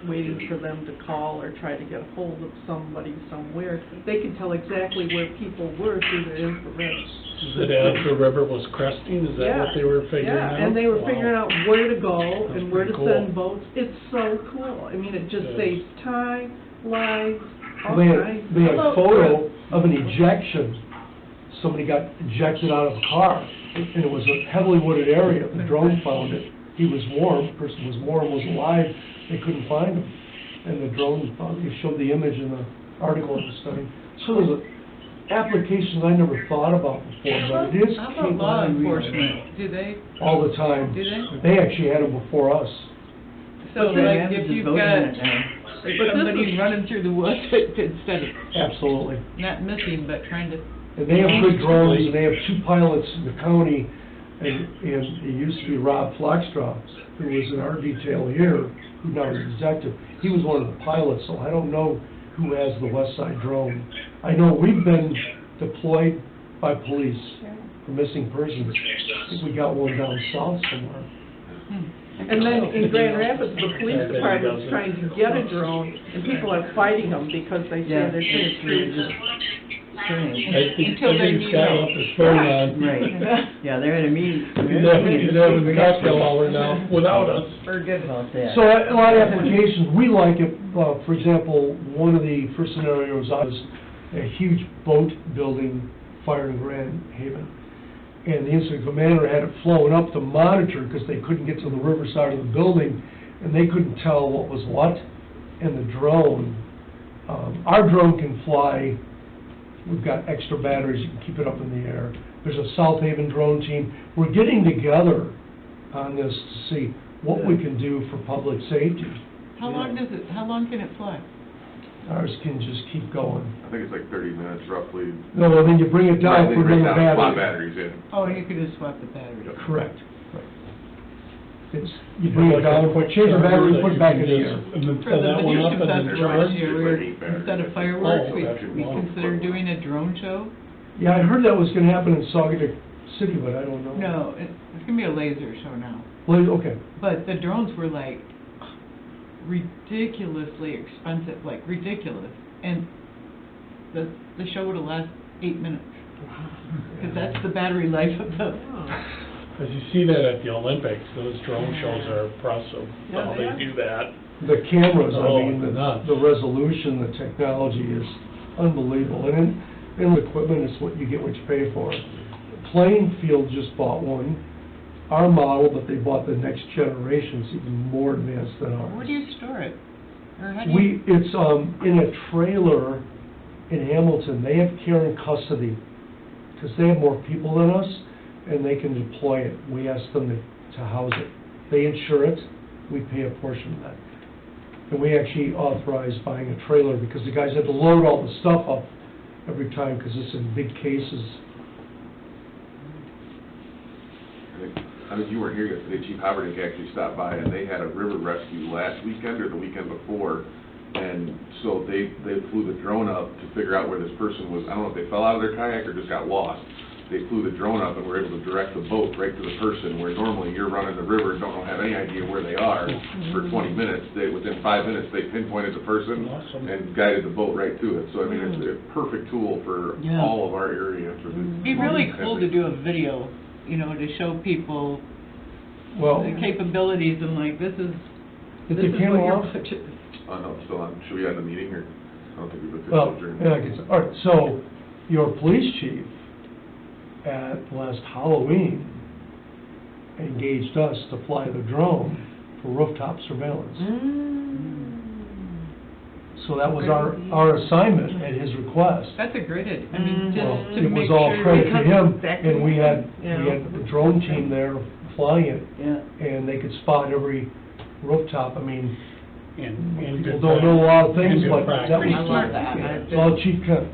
waiting for them to call or try to get hold of somebody somewhere. They could tell exactly where people were through their infrared. Is it as the river was cresting, is that what they were figuring out? Yeah, and they were Wow. figuring out where to go and where to That's pretty send cool. boats. It's so cool. I mean, it just Yes. saves time, lives, all They kinds. had a Hello, photo of an ejection. Somebody got ejected out of a car, and it was a heavily wooded area. The drone found it. He was warm, the person was warm, was alive, they couldn't find him. And the drone found, they showed the image in the article in the study. So there's applications I never thought about before, but it is How about law enforcement? Do they, all the time. do they? They actually had them before us. So Grand like Rapids if is you've voting on got it now. But this somebody is- running through the woods instead of Absolutely. not missing, but trying to, And they have good drones, and they have two pilots in the county, and it used to be Rob Flockstra, who was in our detail here, who now is a detective. He was one of the pilots, so I don't know who has the West Side drone. I know we've been deployed by police for missing persons. I think we got one down south somewhere. And then in Grand Rapids, the police department's trying to get a drone, and people are fighting them because they say Yeah, they're too it's really expensive. just strange. I think Until they need Scott's help. got his phone on. Right, yeah, they're at a meeting. He's having a cocktail hour now, without us. forget about About that. So a lot of applications, we like it, for example, one of the first scenarios was a huge boat building fire in Grand Haven. And the incident commander had it flown up to monitor because they couldn't get to the riverside of the building, and they couldn't tell what was what. And the drone, our drone can fly, we've got extra batteries, you can keep it up in the air. There's a South Haven drone team. We're getting together on this to see what we can do for public safety. How long can it fly? Ours can just keep going. I think it's like 30 minutes roughly. No, well, then you bring it down, They put bring another down slot battery. batteries in. Oh, you could just swap the battery. Correct. It's, you bring it down, change the battery, put it back in the air. And then For pull the that one up Venetian and then Festival charge. this year, instead of fireworks, Oh, okay. we considered doing a drone show. Yeah, I heard that was gonna happen in Saugatuck City, but I don't know. No, it's gonna be a laser show now. Well, okay. But the drones were like ridiculously expensive, like ridiculous. And the show would have lasted 8 minutes. Because that's the battery life of the, As you see that at the Olympics, those drone shows are impressive, Yeah, how they they are. do that. The cameras, I Oh, mean, nuts. the resolution, the technology is unbelievable. And in equipment, it's what you get what you pay for. Plainfield just bought one, our model, but they bought the next generation, it's even more advanced than ours. where do you store it? Or how do you? It's, in a trailer in Hamilton, they have care and custody, because they have more people than us, and they can deploy it. We ask them to house it. They insure it, we pay a portion of that. And we actually authorize buying a trailer, because the guys have to load all the stuff up every time, because it's in big cases. I think you weren't here yesterday, Chief Havernick actually stopped by, and they had a river rescue last weekend or the weekend before. And so they flew the drone up to figure out where this person was. I don't know if they fell out of their kayak or just got lost. They flew the drone up and were able to direct the boat right to the person, where normally you're running the river and don't have any idea where they are for 20 minutes. Within 5 minutes, they pinpointed the person Awesome. and guided the boat right to it. So, I mean, it's a perfect tool for Yeah. all of our area for this. It'd be really cool to do a video you know, to show people Well, the capabilities and like, this is if what they came your off, budget is. Oh, no, it's still on. Should we end the meeting, or? I don't think we've well, officially adjourned. yeah, I guess, all right, so your police chief at last Halloween engaged us to fly the drone for rooftop surveillance. So that was our assignment at his request. That's a great idea. I mean, Well, just to it make was all sure. credit to Because him, that and we had yeah. the drone team there flying it, Yeah. and they could spot every rooftop. I mean, And people good don't know a lot of things, and good but practice. that was, I love that. it's all Chief Kent.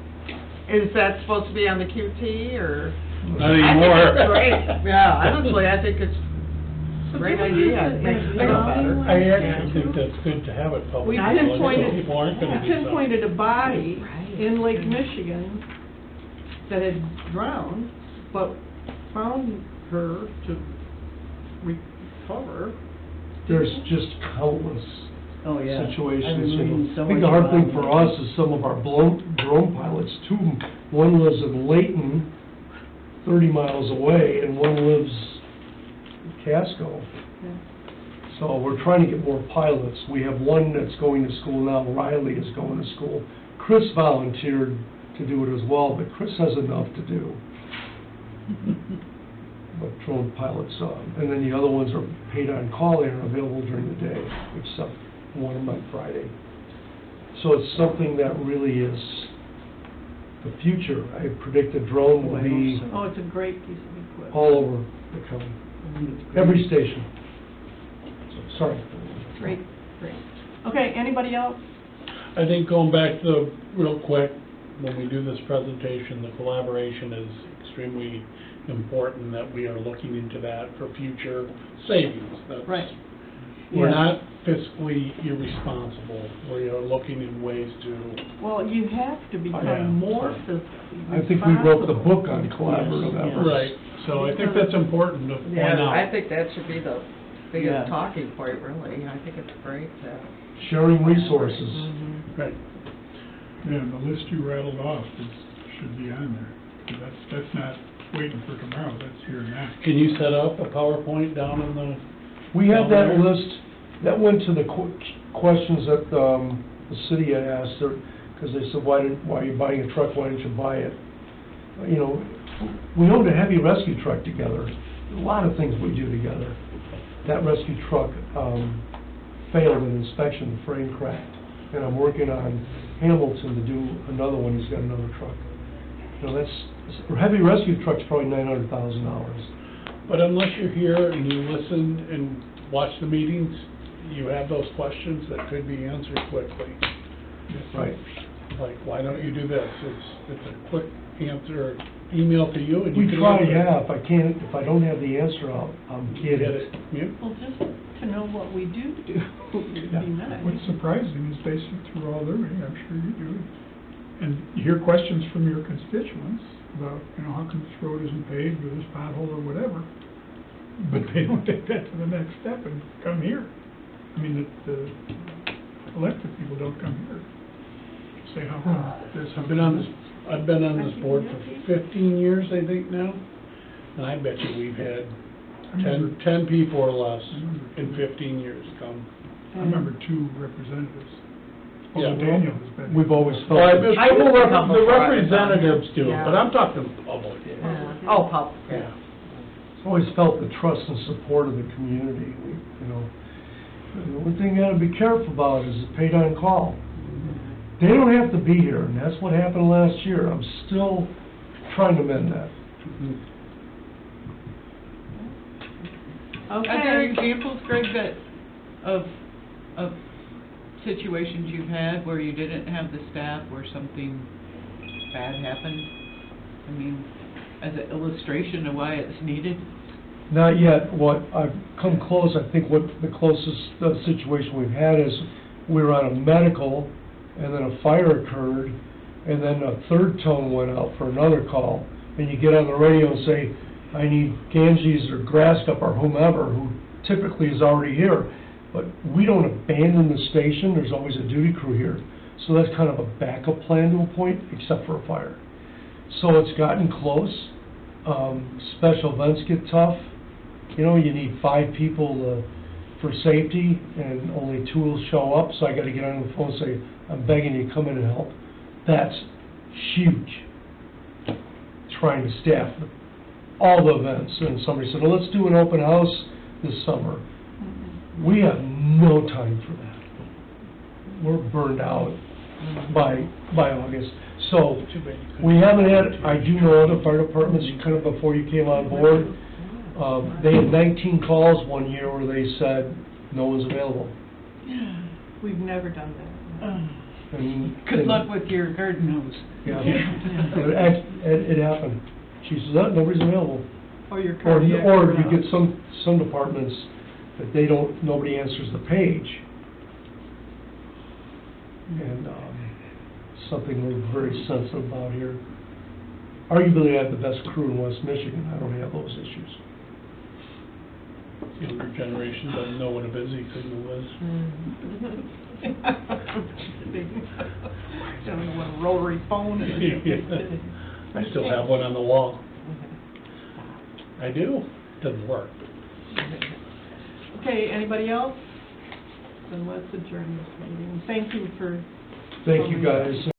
Is that supposed to be on the QT, or? Not I think anymore. it's great. Yeah, honestly, I think it's a great idea. It makes me feel better. I actually think that's good to have it public. We knowledge, so pinpointed, people aren't gonna do something. pinpointed a body Right. in Lake Michigan that had drowned, but found her to recover. There's just countless Oh, yeah. I've situations. been you reading know. so I think the much hard about thing it. for us is some of our drone pilots, one lives in Layton, 30 miles away, and one lives in Casco. So we're trying to get more pilots. We have one that's going to school now, Riley is going to school. Chris volunteered to do it as well, but Chris has enough to do. But drone pilots, and then the other ones are paid on call, they are available during the day, except one of them on Friday. So it's something that really is the future. I predict the drone will be Oh, it's a great piece of equipment. all over the county, every station. So, sorry. Great, great. Okay, anybody else? I think going back to, real quick, when we do this presentation, the collaboration is extremely important, that we are looking into that for future savings. That's- Right. We're Yeah. not fiscally irresponsible. We are looking in ways to, Well, you have to Yeah. become more fiscally I think we wrote the responsible. book on collaborative Yes, efforts. right, so I think that's important to point Yeah, I out. think that should be the Yeah. biggest talking point, really. I think it's great to. Sharing resources. Right. Yeah, and the list you rattled off should be on there. That's not waiting for tomorrow, that's here and now. Can you set up a PowerPoint down in the, We have that Down there? list, that went to the questions that, the city had asked, because they said, why are you buying a truck, why didn't you buy it? You know, we owned a heavy rescue truck together, a lot of things we do together. That rescue truck, failed an inspection, the frame cracked, and I'm working on Hamilton to do another one, he's got another truck. You know, a heavy rescue truck's probably $900,000. but unless you're here and you listen and watch the meetings, you have those questions that could be answered quickly. Right. Like, why don't you do this? It's a quick answer, email to you and you We can try, answer it. yeah, if I don't have the answer, I'll get Get it. it, yeah. Well, just to know what we do would be nice. What's surprising is they sit through all their meetings, I'm sure you do, and you hear questions from your constituents about, how come this road isn't paved, or this pothole, or whatever, but they don't take that to the next step and come here. I mean, the elected people don't come here, say how come this. I've been on this board for 15 years, I think now, and I bet you we've had I remember- 10 people or less in 15 years come. I remember 2 representatives. Yeah. Although Daniel has been. We've always Well, I felt, mean, I well, would come the before I was on representatives here. do, Yeah. but I'm talking public. Oh, public, yeah. always felt the trust and support of the community, The one thing you gotta be careful about is the paid on call. They don't have to be here, and that's what happened last year. I'm still trying to mend that. Are there Okay, examples, Greg, of situations you've had where you didn't have the staff, where something bad happened? I mean, as an illustration of why it's needed? Not yet. What I've come close, I think what the closest situation we've had is we were on a medical, and then a fire occurred, and then a third tone went out for another call. And you get on the radio and say, I need Ganges or Grasscup or whomever, who typically is already here. But we don't abandon the station, there's always a duty crew here. So that's kind of a backup plan to a point, except for a fire. So it's gotten close. Special events get tough. You know, you need 5 people for safety, and only 2 will show up, so I gotta get on the phone and say, I'm begging you, come in and help. That's huge, trying to staff all the events. And somebody said, well, let's do an open house this summer. We have no time for that. We're burned out by August. So, we haven't had, I do know other fire departments, kind of before you came on board, they had 19 calls one year where they said, no one's available. We've never done that. Good luck with your garden hose. Yeah, it happened. She says, oh, nobody's available. Or your Or cardiac. you get some departments that they don't, nobody answers the page. And, something we're very sensitive about here. Arguably, I have the best crew in West Michigan. I don't have those issues. Younger generation doesn't know what a busy signal is. Don't know what a rotary phone is. I still have one on the wall. I do. Doesn't work. Okay, anybody else? Then let's adjourn this meeting. Thank you for Thank you, guys.